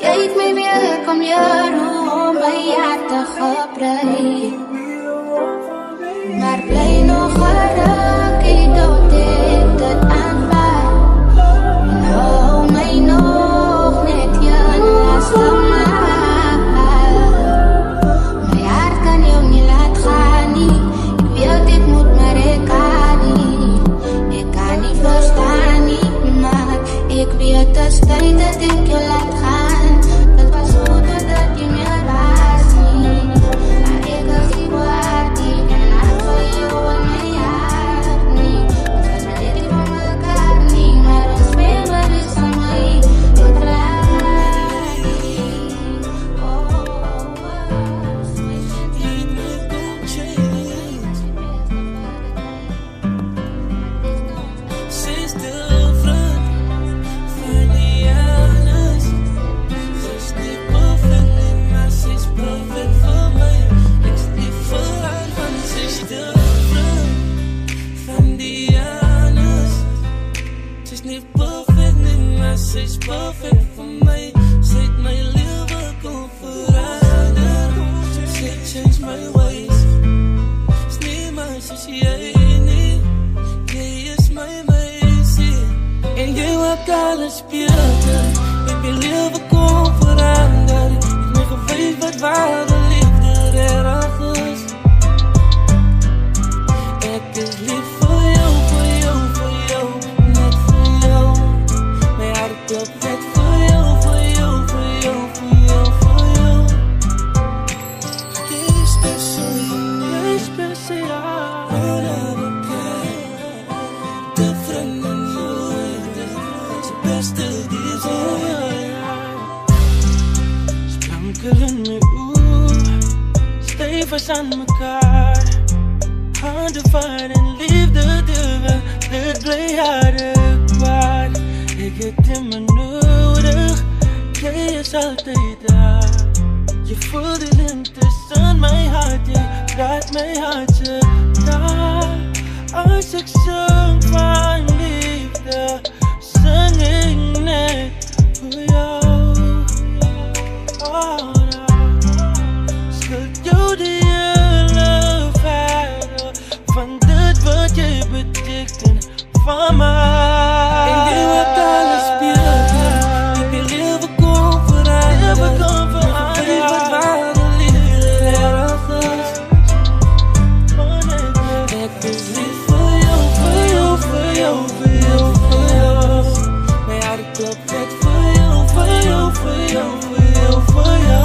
Jij heeft mij weer kom je roem bij hart te gebruiken. Maar blij nog geraak, ik dood ik het aanvaard. Nou mij nog net je laatste maal. Mijn hart kan jou niet laten gaan nie. Ik wil dit moet maar ik kan niet. Ik kan niet verstaan niet, maar ik weet het is tijd dat ik je laat gaan. Dat was goed dat je meer was niet. Maar ik was die kwaad, ik ben hard voor jou en mijn hart. my ways. Is niemand soos jy nie. Jy is my meisie. En jy maak alles beter. Ek my lewe kom verander. Het my gewys wat ware liefde regtig is. Ek is lief vir jou, vir jou, vir jou. Net vir jou. My hart klop net vir jou, vir jou, vir jou, vir jou, vir jou. Jy is special, jy is speciaal. One of a kind. Different than you. It's the best of these days. Sprankel in my oor. Stevig aan mekaar. Handen van en liefde duwen, dit bly harde kwaad. Ek het in my nodig, jy is altyd daar. Jy voel die lente in my hart, jy raak my hart se daar. As ek sing van liefde, sing ek net vir jou. Oh, skuld jou die hele verder van dit wat jy beteken van my. En jy wat alles beter. Ek my lewe kom verander. Weet wat ware liefde regtig is. Ek is lief vir jou, vir jou, vir jou, vir jou, vir jou. My hart klop net vir jou, vir jou, vir jou, vir jou, vir jou.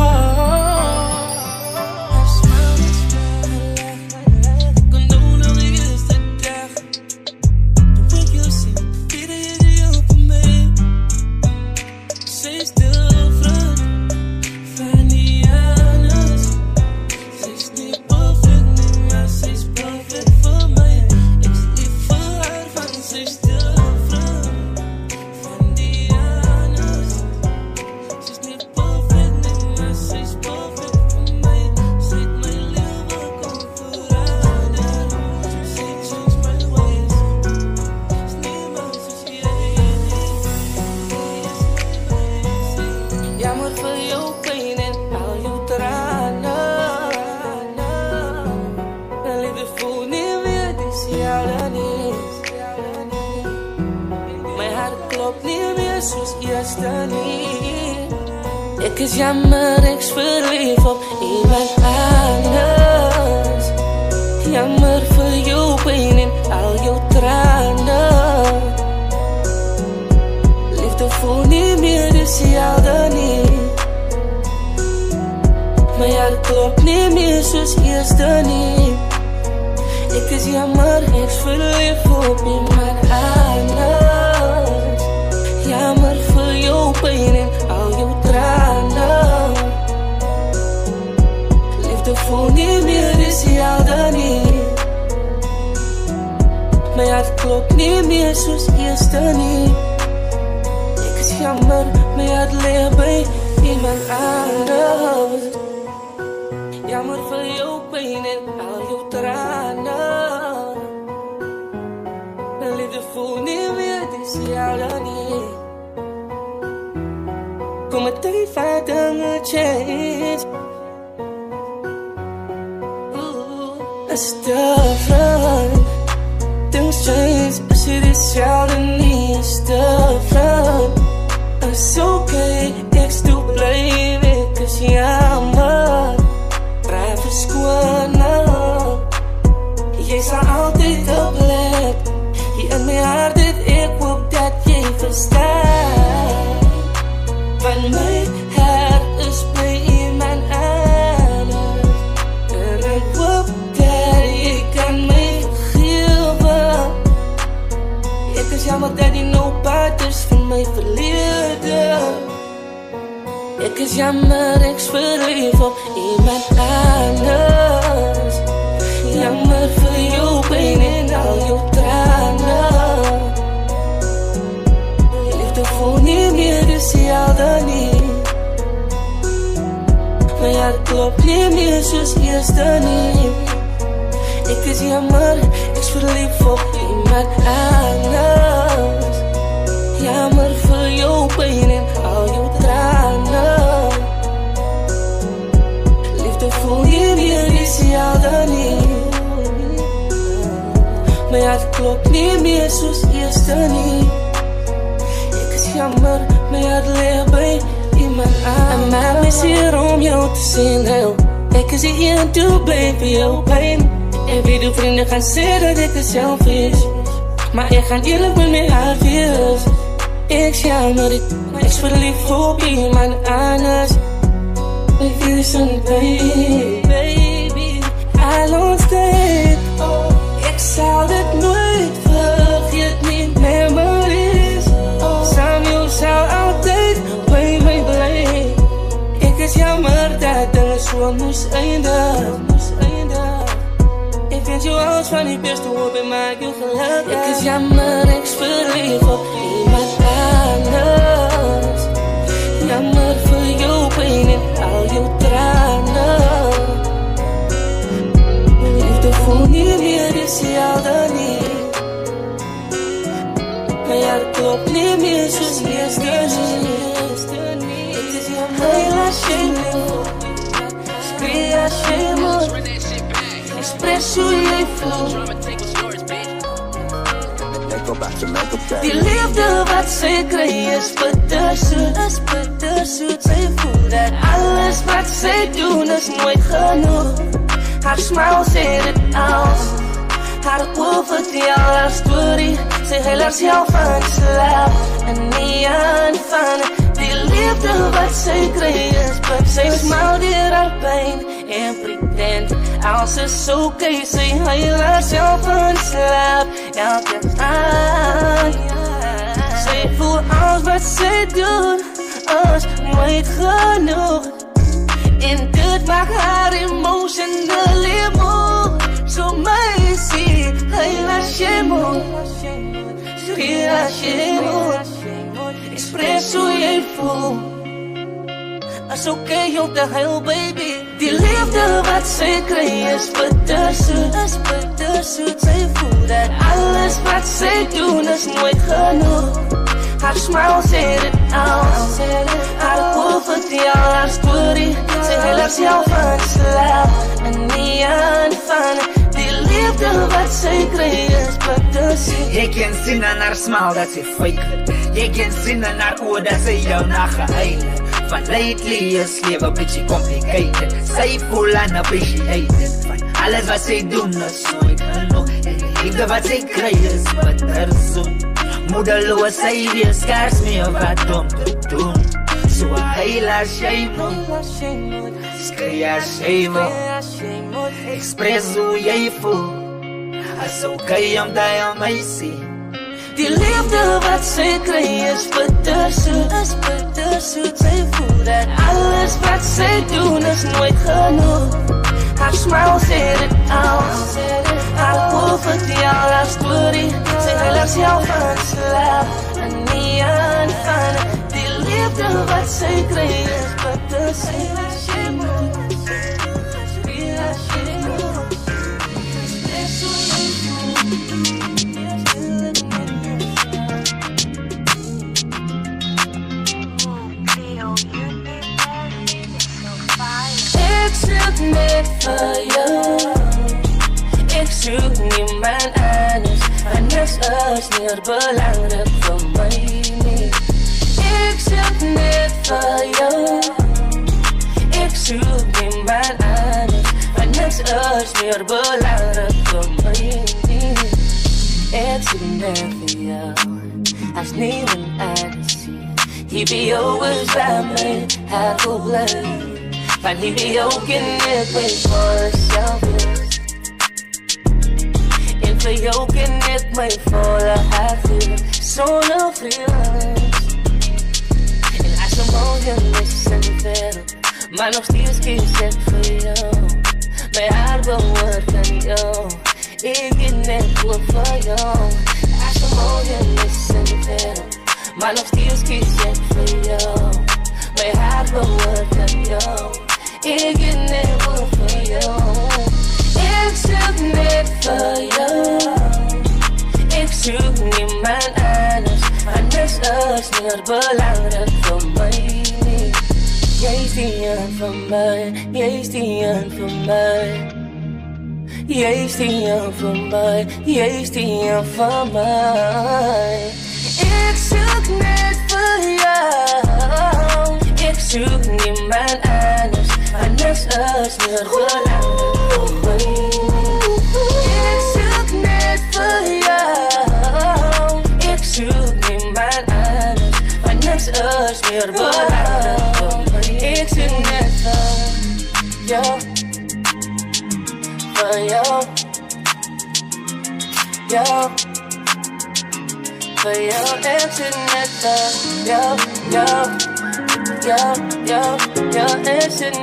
Jammer vir jou pyn en al jou trane. En liefde voel nie meer dieselfde nie. My hart klop nie meer soos eerste nie. Ek is jammer, ek's verlief op iemand anders. Jammer vir jou pyn en al jou trane. Liefde voel nie meer dieselfde nie. My hart klop nie meer soos eerste nie. Ek is jammer, ek's verlief op iemand anders. Jammer vir jou pyn en al jou trane. Liefde voel nie meer dieselfde nie. My hart klop nie meer soos eerste nie. Ek is jammer, my hart lê by iemand anders. Jammer vir jou pyn en al jou trane. My liefde voel nie meer dieselfde nie. Kom met tyd vir dinge change. It's different. Things change, is it dieselfde nie? It's different. It's okay, ek's toe bly, ek is jammer. Raai verskoon, jy sal altyd op let. Hier in my hart het ek hoop dat jy verstaan. Van my hart is by iemand anders. En ek hoop dat jy kan my vergewe. Ek is jammer dat jy nou part is van my verlede. Ek is jammer, ek's verlief op iemand anders. Jammer vir jou pyn en al jou trane. Liefde voel nie meer dieselfde nie. My hart klop nie meer soos eerste nie. Ek is jammer, ek's verlief op iemand anders. Jammer vir jou pyn en al jou trane. Liefde voel nie meer dieselfde dieselfde nie. My hart klop nie meer soos eerste nie. Ek is jammer, my hart leef by iemand aan. Maar mis hier om jou te sien, heel. Ek is die een toe blij vir jou pijn. En wie die vrienden gaan sê dat ek is selfish, maar ek gaan eerlijk met my hart wees. Ek is jammer, ek is verlief op iemand anders. Ek is een baby, I'll on stay. Ek sal dit nooit vergeet nie, memories. Saam jou sal altyd by my bly. Ek is jammer dat dinge so moes eindig. Ek vind jou alles van die beste hoop en maak jou gelukkig. Ek is jammer, ek is verlief op iemand anders. Jammer vir jou pijn en al jou tranen. Liefde voel nie meer dieselfde nie. My hart klop nie meer soos eerste nie. Ek is jammer, laat jy nie. Skree as jy moet. Express hoe jy voel. Die liefde wat sy kry is bittersoet. Sy voel dat alles wat sy doen is nooit genoeg. Haar smile sê dit als. Haar oor vertel haar story. Sy huil haarself aan slaap. En nie aan van die liefde wat sy kry is bittersoet. Sy smile deur haar pijn en pretend als is okay, sy huil haarself aan slaap elke aand. Sy voel als wat sy doen is nooit genoeg. En dit maak haar emotionally moe. So meisie, huil as jy moet. Skree as jy moet. Express hoe jy voel. Is okay om te huil, baby. Die liefde wat sy kry is bittersoet. Sy voel dat alles wat sy doen is nooit genoeg. Haar smile sê dit als. Haar oor vertel haar story. Sy huil haarself aan slaap. En nie aan van die liefde wat sy kry is bittersoet. Jy kan sien aan haar smile dat sy fake. Jy kan sien aan haar oor dat sy jou nagehuil. Van lately is lewe bietjie complicated. Sy voel unappreciated. Van alles wat sy doen is nooit genoeg. En die liefde wat sy kry is bittersoet. Moedeloos sy wees skaars meer wat om te doen. So huil as jy moet. Skree as jy moet. Express hoe jy voel. Is okay om die aan my sê. Die liefde wat sy kry is bittersoet. Sy voel dat alles wat sy doen is nooit genoeg. Haar smile sê dit als. Haar oor vertel haar story. Sy huil haarself aan slaap. En nie aan van die liefde wat sy kry is bittersoet. Ek soek net vir jou. Ek soek niemand anders. En niks is meer belangrik vir my nie. Ek soek net vir jou. Ek soek niemand anders. En niks is meer belangrik vir my nie. Ek soek net vir jou. As niemand anders hier. Hier by jou is waar my hart wil bly. Van hier by jou ken ek my volle selfwees. En vir jou ken ek my volle hart wees. Sonder vrees. En as 'n miljoen is in die wereld, maar nog steeds kies ek vir jou. My hart behoort aan jou. Ek ken ek hoop vir jou. As 'n miljoen is in die wereld, maar nog steeds kies ek vir jou. My hart behoort aan jou. Ek ken ek hoop vir jou. Ek soek net vir jou. Ek soek niemand anders. Want niks is meer belangrik vir my nie. Jy is die een van my. Jy is die een van my. Jy is die een van my, jy is die een van my. Ek soek net vir jou, ek soek niemand anders, anders is meer belangrijk vir my. Ek soek net vir jou, ek soek niemand anders, anders is meer belangrijk vir my. Ek soek net vir jou, for you, for your exit netter, your exit,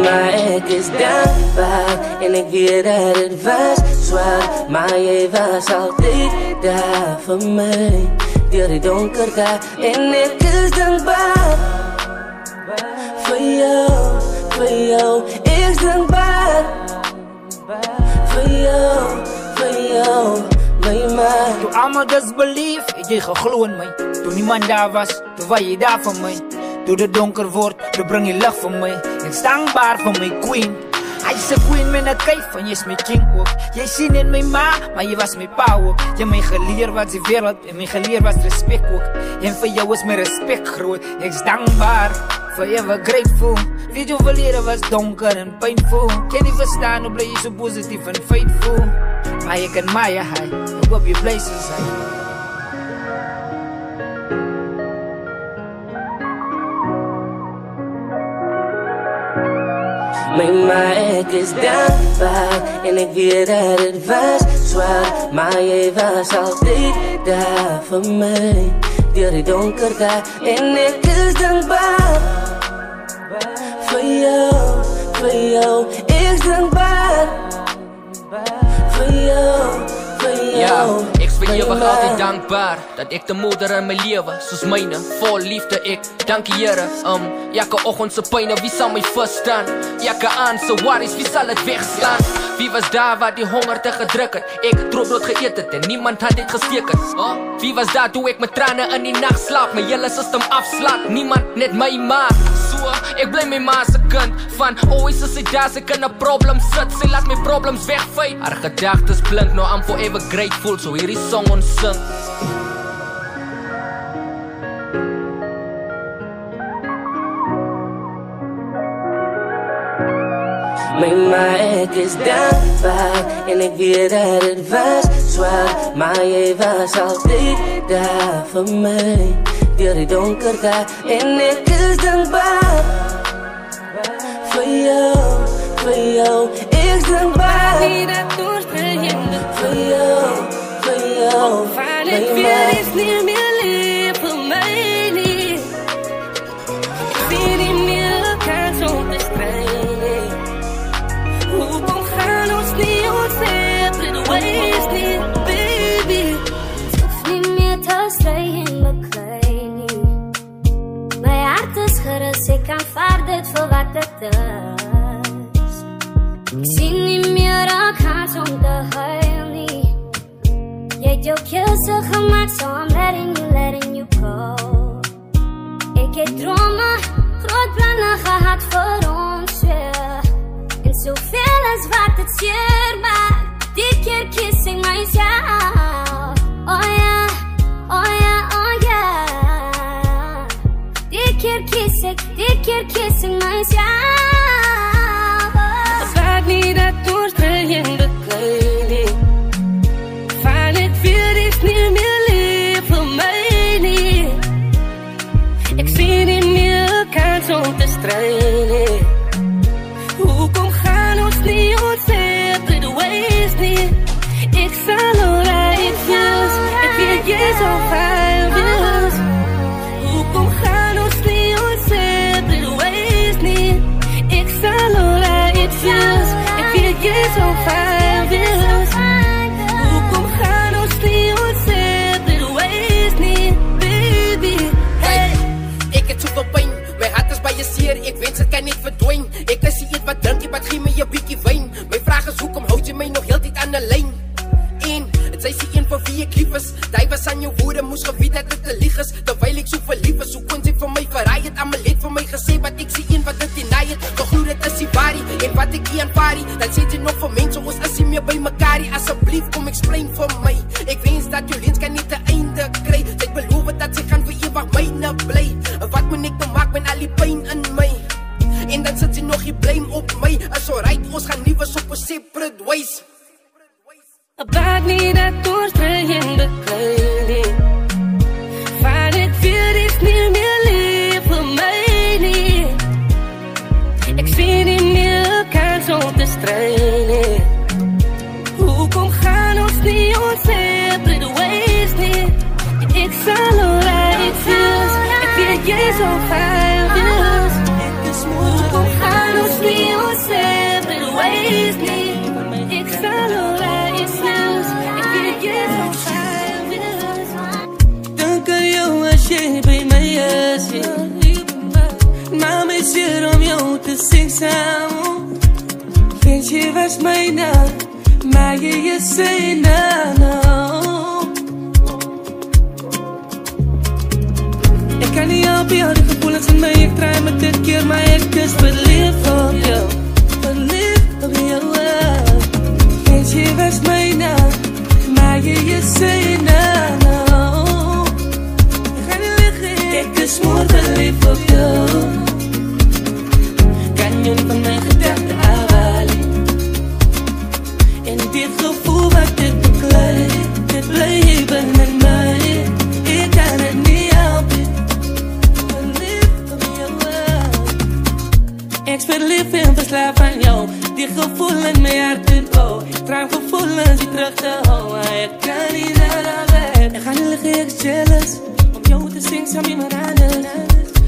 my ek is dankbaar en ek weet dat het was zwaar, maar jy was altyd daar vir my, deur die donker dae, en ek is dankbaar vir jou, ek is dankbaar vir jou, my man. Toe almal disbelief, het jy geglo in my, toe niemand daar was, toe was jy daar vir my. Toe dit donker word, toe bring jy lig vir my. Ek is dankbaar vir my queen. Hy is 'n queen met 'n kuif en jy is my king ook. Jy sien in my ma, maar jy was my pa ook. Jy my geleer wat die wêreld en my geleer was respek ook. En vir jou is my respek groot. Ek is dankbaar, forever grateful. Weet jy verlede was donker en painful. Kan nie verstaan hoe bly jy so positief en faithful. Maar ek admire hy, ek hoop jy bly soos hy. Maar ek is dankbaar en ek weet dat het was zwaar, maar jy was altyd daar vir my, deur die donker dae, en ek is dankbaar vir jou, ek is dankbaar vir jou. Ja, ek vir jou was altyd dankbaar dat ek de moeder in my lewe, soos myne, vol liefde ek, dankie Here. Elke oggend se pyne, wie sal my verstaan? Elke aand se worries, wie sal het wegstaan? Wie was daar waar die honger te gedruk het? Ek drooglood geëet het en niemand had dit gesteken. Wie was daar toe ek met trane in die nacht slaap, my hele system afslaat? Niemand, net my ma. So, ek bly my ma se kind, van always is sy daar, sy kan 'n problem sit, sy laat my problems wegvy. Haar gedagtes blink, nou I'm forever grateful, so hierdie song ons sing. Maar ek is dankbaar en ek weet dat het was zwaar, maar jy was altyd daar vir my, deur die donker dae, en ek is dankbaar vir jou, ek is dankbaar vir jou, Van het weer is nie meer lief vir my nie. Ek sien nie meer 'n kans om te stry nie. Hoekom gaan ons nie ons separate ways nie, baby? Het hoef nie meer te stry en beklei nie. My hart is gerus, ek aanvaar dit vir wat dit is. Ek sien nie meer 'n kans om te huil nie. Jy het jou keuse gemaak, so I'm letting you go. Ek het drome, groot planne gehad vir ons weer. En soveel as wat het seer maak, die keer kies ek myself. Oh ja, oh ja, oh ja. Die keer kies ek myself. Sag nie dat ons begin beklei nie. Van het weer is nie meer lief vir my nie. Ek sien nie meer 'n kans om te stry nie. Hoekom gaan ons nie ons separate ways nie? Ek sal alright wees, ek weet jy sal fine wees. Hoekom gaan ons nie ons separate ways nie? Ek sal alright wees, ek weet jy sal fine wees. Hoekom gaan ons nie ons separate ways nie, baby? Hey, ek het soveel pyn, my hart is baie seer, ek wens dit kan net verdwyn. Ek is die een wat drink, wat gee my 'n bietjie wyn. My vraag is hoekom hou jy my nog heeltyd in 'n lyn. En sy is die een vir wie ek lief is. Die was aan jou woorde, moes geweet dat dit 'n lieg is. Terwyl ek so verlief is, hoe kon sy vir my verraai het? Almal het vir my gesê wat ek sê een wat dit deny het. Geglo dit is die waarie, en wat ek hier aanvaar. Dan sê jy nog vir mense, ons is nie meer by mekaar. Asseblief kom explain vir my. Ek wens dat jou lens kan nie te einde kry. Sy beloof dat sy gaan vir ewig myne bly. Wat moet ek nou maak met al die pyn in my? En dan sit sy nog die blame op my. Is alright, ons gaan nie was op 'n separate ways. Baat nie dat ons dreiging beklei nie. Van ek weer is nie meer lief vir my nie. Ek sien nie meer kans om te stry nie. Hoekom gaan ons nie ons separate ways nie? Ek sal alright feels. Ek weet jy so fijn feels. Hoekom gaan ons nie ons separate ways nie? Ek sal alright feels. Ek weet jy so fijn feels. Dink aan jou as jy by my is, maar my seer om jou te sing saam. Wens jy was myne, maar jy is syne nou. Ek kan nie help jou die gevoelens in my, ek try met dit keer, maar ek is verlief op jou. Verlief op jou. Wens jy was myne, maar jy is syne nou. Ek gaan nie lieg, ek is mooi verlief op jou. Kan jy nie van my gedagte afhaal? En dit gevoel wat ek beklei, dit bly binne my. Ek kan het nie help nie. Verlief op jou. Ek is verlief en verslaaf aan jou. Die gevoel in my hart en kou. Ek try gevoelens die terug te hou, maar ek kan nie daar weg. Ek gaan nie lieg, ek is jealous om jou te sing saam iemand anders.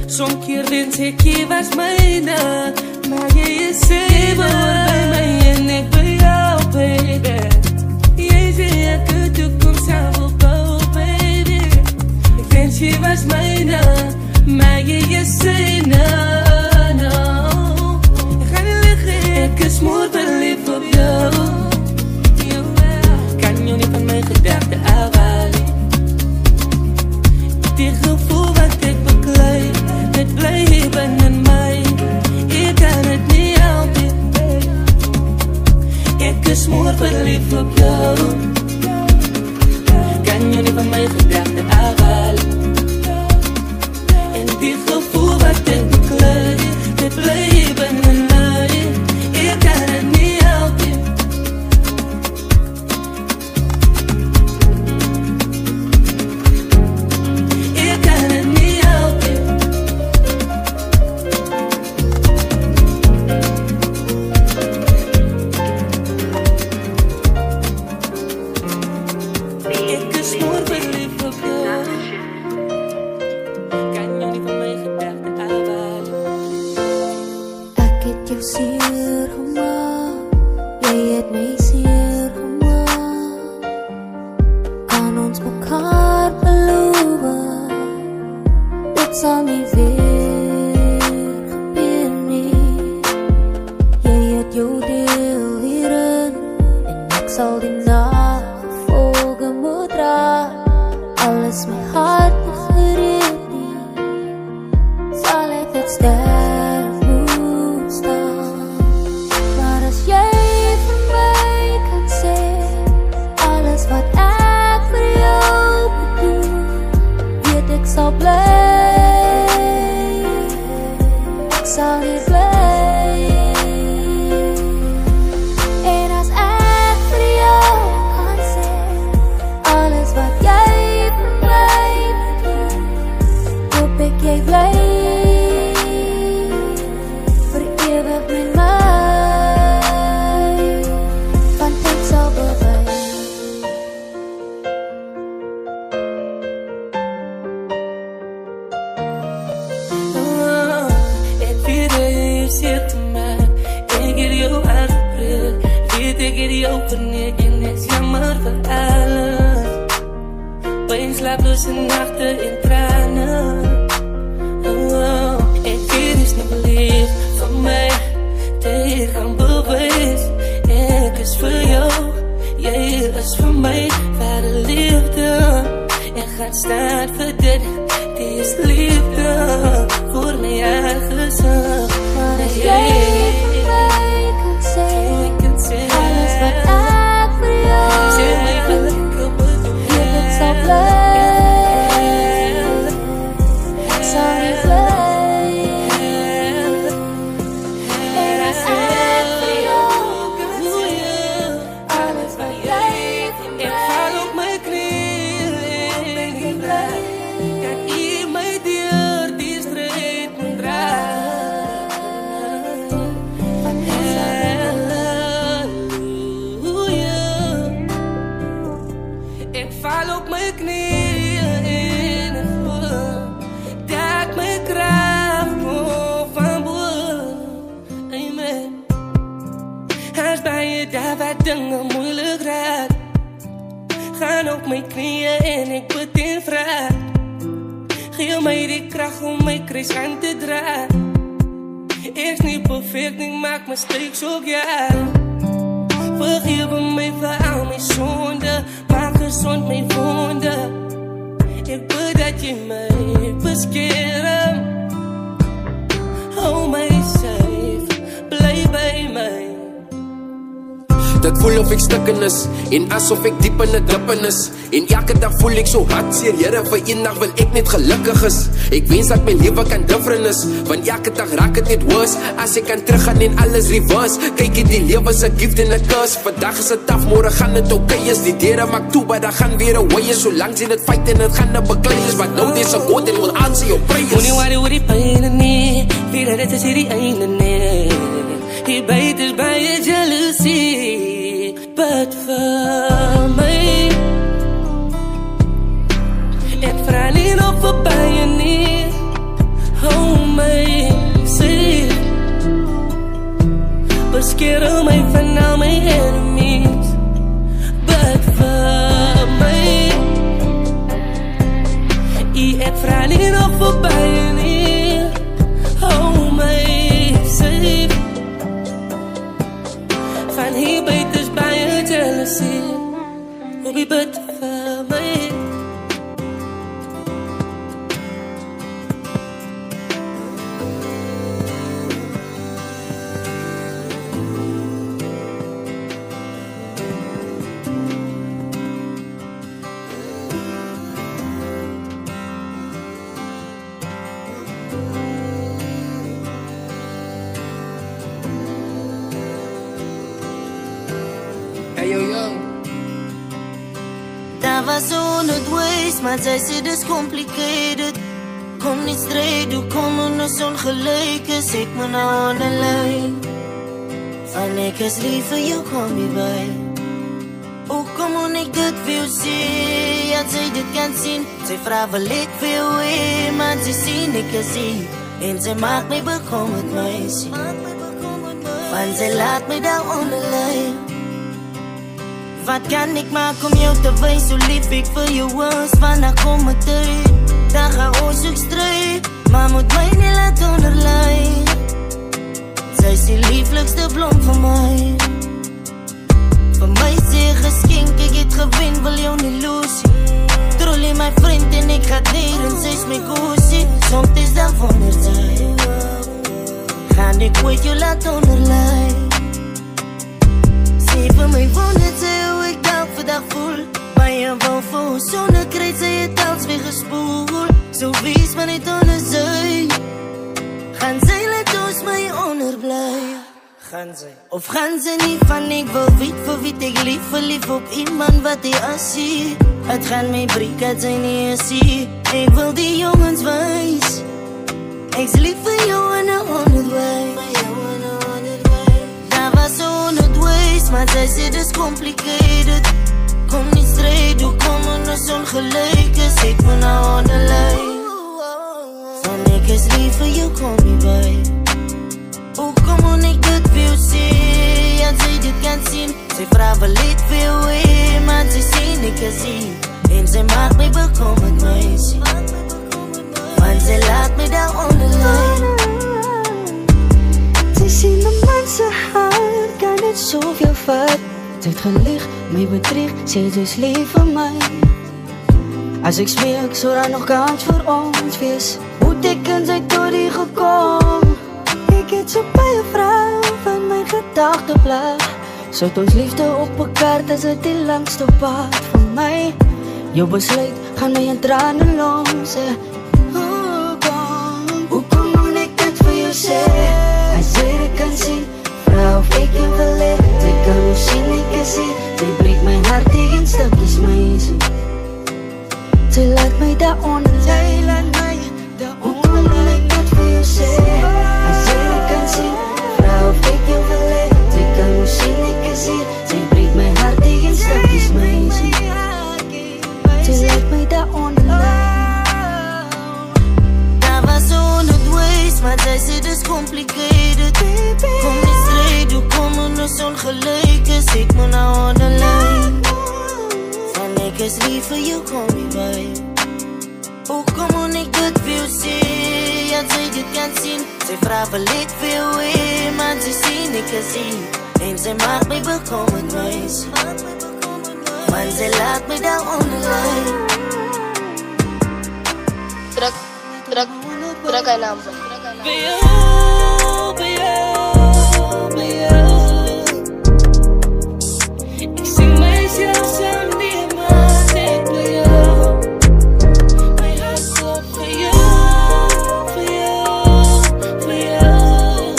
Som keer wens ek jy was myne, maar jy is sewer by my en ek by jou, baby. Jy sê ek het toekoms aan wil bou, baby. Ek wens jy was myne, maar jy is syne, no. Ek gaan nie lieg, ek is mooi verlief op jou. Kan jou nie van my gedagte afhaal? Die gevoel wat ek beklei, dit bly binne my. Ek kan het nie help nie. Ek is mooi verlief op jou. Kan jou nie van my gedagte afhaal? En die gevoel wat ek beklei, dit bly binne my. Ek kan het nie help nie. Ek kan het nie help nie. Ek is mooi verlief op jou. Kan jou nie van my gedagte afhaal? Ek het jou seer gemaak, jy het my seer gemaak. Kan ons mekaar beloof, dit sal nie weer gebeur nie. Jy het jou deel hierin, en ek sal die nagevolge moet dra. Alles my hart nie gereed nie, sal ek dit sterf moet staan. Maar as jy vir my kan sê, alles wat ek vir jou bedoel, weet ek sal bly. Ek sal nie bly. En as ek vir jou kan sê, alles wat jy vir my bedoel, hoop ek jy bly. Vir ewig met my, want tyd sal bewys. Ek weet jy is hier te maak. Ek het jou aangebreek. Weet ek het jou verneek en ek is jammer vir alles. Pijn, slaaplose nachte en tranen. Ek weet is nie belief van my. Dit gaan bewys. Ek is vir jou. Als bij je daar waar dingen moeilijk raakt. Gaan op mijn knieën en ik bid in vraag. Geef mij die kracht om mijn kruis aan te dragen. Eerst niet perfect, ik maak mistakes ook, ja. Vergeef mij voor al mijn zonden, maak gezond mijn wonden. Ik bid dat je mij beschermt. Hou mij safe, blijf bij mij. Dat voel of ek stukken is, en asof ek diep in het dippen is. En elke dag voel ek so hartseer, Here, vir een dag wil ek net gelukkig is. Ek wens dat my lewe kan different is, want elke dag raak het net worse. As ek kan teruggaan en alles reverse, kyk jy die lewe is a gift en a curse. Vandag is het af, morgen gaan het okay is. Die deure maak toe, maar daar gaan weer away is. Solang sien het fight en het gaan na beklei is. But nou there's a God that will answer your prayers. Moenie worry oor die pijn nie, weet dat dit is hier die einde nie. Die byt is by je jaloesie. Bid vir my. Ek vra nie nog voorbij je nie. Hou my safe. Beskerm my van al my enemies. Bid vir my. Ek vra nie nog voorbij je nie. Hou my safe. Van hier buiten is bij je jealousy. Hoop je bid voor mij. Daar was honderd ways, maar zij zei het is complicated. Kom niet strijd, hoe kom ons ongelijk is. Ik moet nou aan de lijn. Van ik is lief voor jou, kom niet bij. Hoe kom ik dit wil zien? Ja, zij dit kan zien. Zij vraagt wel ik veel weer, maar ze zien ik is hier. En zij maakt mij bekommerd meisje. Van zij laat mij daar onder lijn. Wat kan ik maken om jou te wijzen, zo lief ik voor je was. Vandaag kom het tijd, dan ga ons ook strijd. Maar moet mij niet laten onderlijden. Zij is de lieflijkste blom van mij. Voor mij is ze geschenk, ik het gewin, wil jou niet lozen. Trolly mijn vriend en ik ga neer en zij is mijn koesie. Soms is dat wonderd zij. Ga ik ooit jou laten onderlijden. Voor mij wondert zij hoe ik dag voor dag voel. Maar je wou voor zonder kreet zij het als weer gespoeld. Zo wees maar niet onder zij. Gaan zij laat ons mij onderblijven. Gaan zij of gaan zij niet van ik wil weten voor wie ik lief. Verlief op iemand wat hij als zie. Het gaat mij breken, het zijn niet eens zie. Ik wil die jongens wijs. Ik is lief voor jou en een honderd wijs. Maar zij zei het is complicated. Kom niet strijd, hoe komen ons ongelijk is. Ik moet nou aan de lijn. Van ik is lief voor jou, kom niet bij. Hoe kom ik dit wil zien? Ja, zij dit kan zien. Zij vraagt wel ik veel weer, maar zij zien ik is hier. En zij maakt mij bekommerd meisje. Want zij laat mij daar onder lijn. Zij zien de mensen hart. Kan het zoveel vat. Sy het gelieg, my bedrieg. Sy het dus lief vir my. As ek smeek, so daar nog kans vir ons wees. Hoe teken sy tot die gekom? Ek het so baie vrou van my gedagte blag. So het ons liefde op 'n kaart, as het die langste pad vir my. Jou besluit gaan my in trane los. Hoe kom moet ek dit vir jou sê? As jy dit kan sien, vrouw of ek jou wil hê. Sy kan jou sien, ek is hier. Sy breek my hart tegen stukjes meisje. Sy laat my daaronder. Sy laat my daaronder. Hoe kom moet ek dit vir jou sê? As jy dit kan sien, vrouw of ek jou wil hê. Sy kan jou sien, ek is hier. Sy breek my hart tegen stukjes meisje. Sy laat my daaronder. Daar was 100 ways, maar zij zei het is complicated. Kom niet strijd, hoe kom ons ongelijk. verliet veel weer, man, ze zien ik zie. En ze maakt me bekomen nooit. Man, ze laat me daar onderlijn. Druk hij naam. Ik zie mijzelf samen niet maar denk bij jou. Mijn hart klopt voor jou, voor jou, voor jou.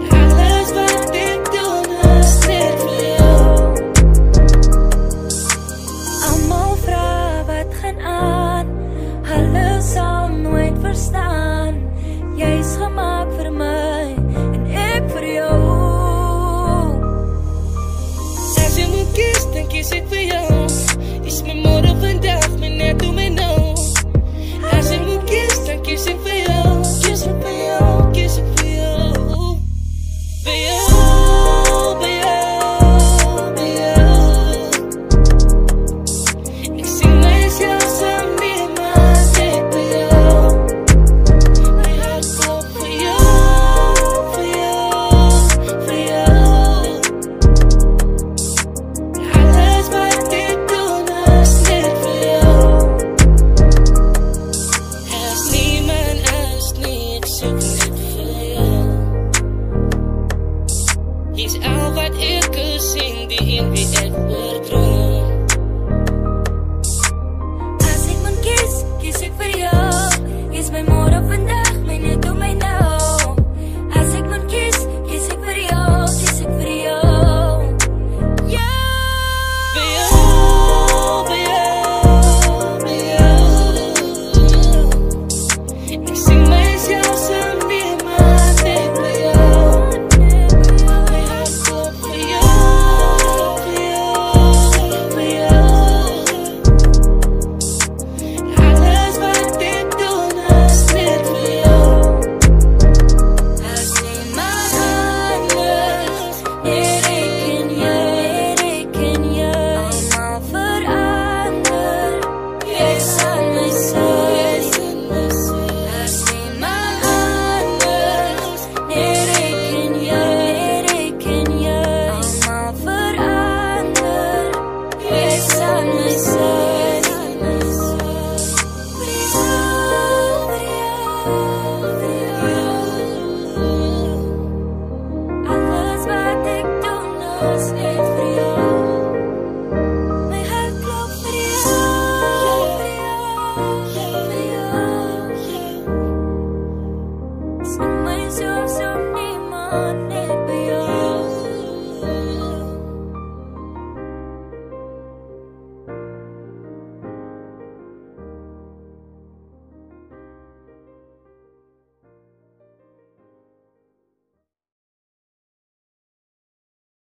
Alles wat ik doe is net voor jou. Allemaal vragen wat gaan aan. Hulle sal nooit verstaan. Jy is gemaakt vir my en ek vir jou. As jy moet kies, dan kies ek vir jou. Is my môre vandag, my net hoe my nou. As jy moet kies, dan kies ek vir jou. Kies ek vir jou, kies ek vir jou. Vir jou, vir jou, vir jou. Ek sien myself saam nie maar denk vir jou. My hart klopt vir jou, vir jou, vir jou. Alles wat ik doe is net voor jou. Als niemand anders niet, ik zoek net voor jou. Is al wat ik zing, die in wie ik verdroom. As ek moet kies ek vir jou. Is my môre vandag, my net hoe my nou. As ek moet kies ek vir jou, kies ek vir jou. Ja. Voor jou, voor jou, voor jou. Ik zie mijzelf samen niet maar denk voor jou. Mijn hart klopt voor jou, voor jou, voor jou. Alles wat ik doe is net voor jou. As niemand anders, net ek en jy. Allemaal verander, jy's aan my sy. As niemand anders, net ek en jy. Allemaal verander, jy's aan my sy. Alles wat ek doen is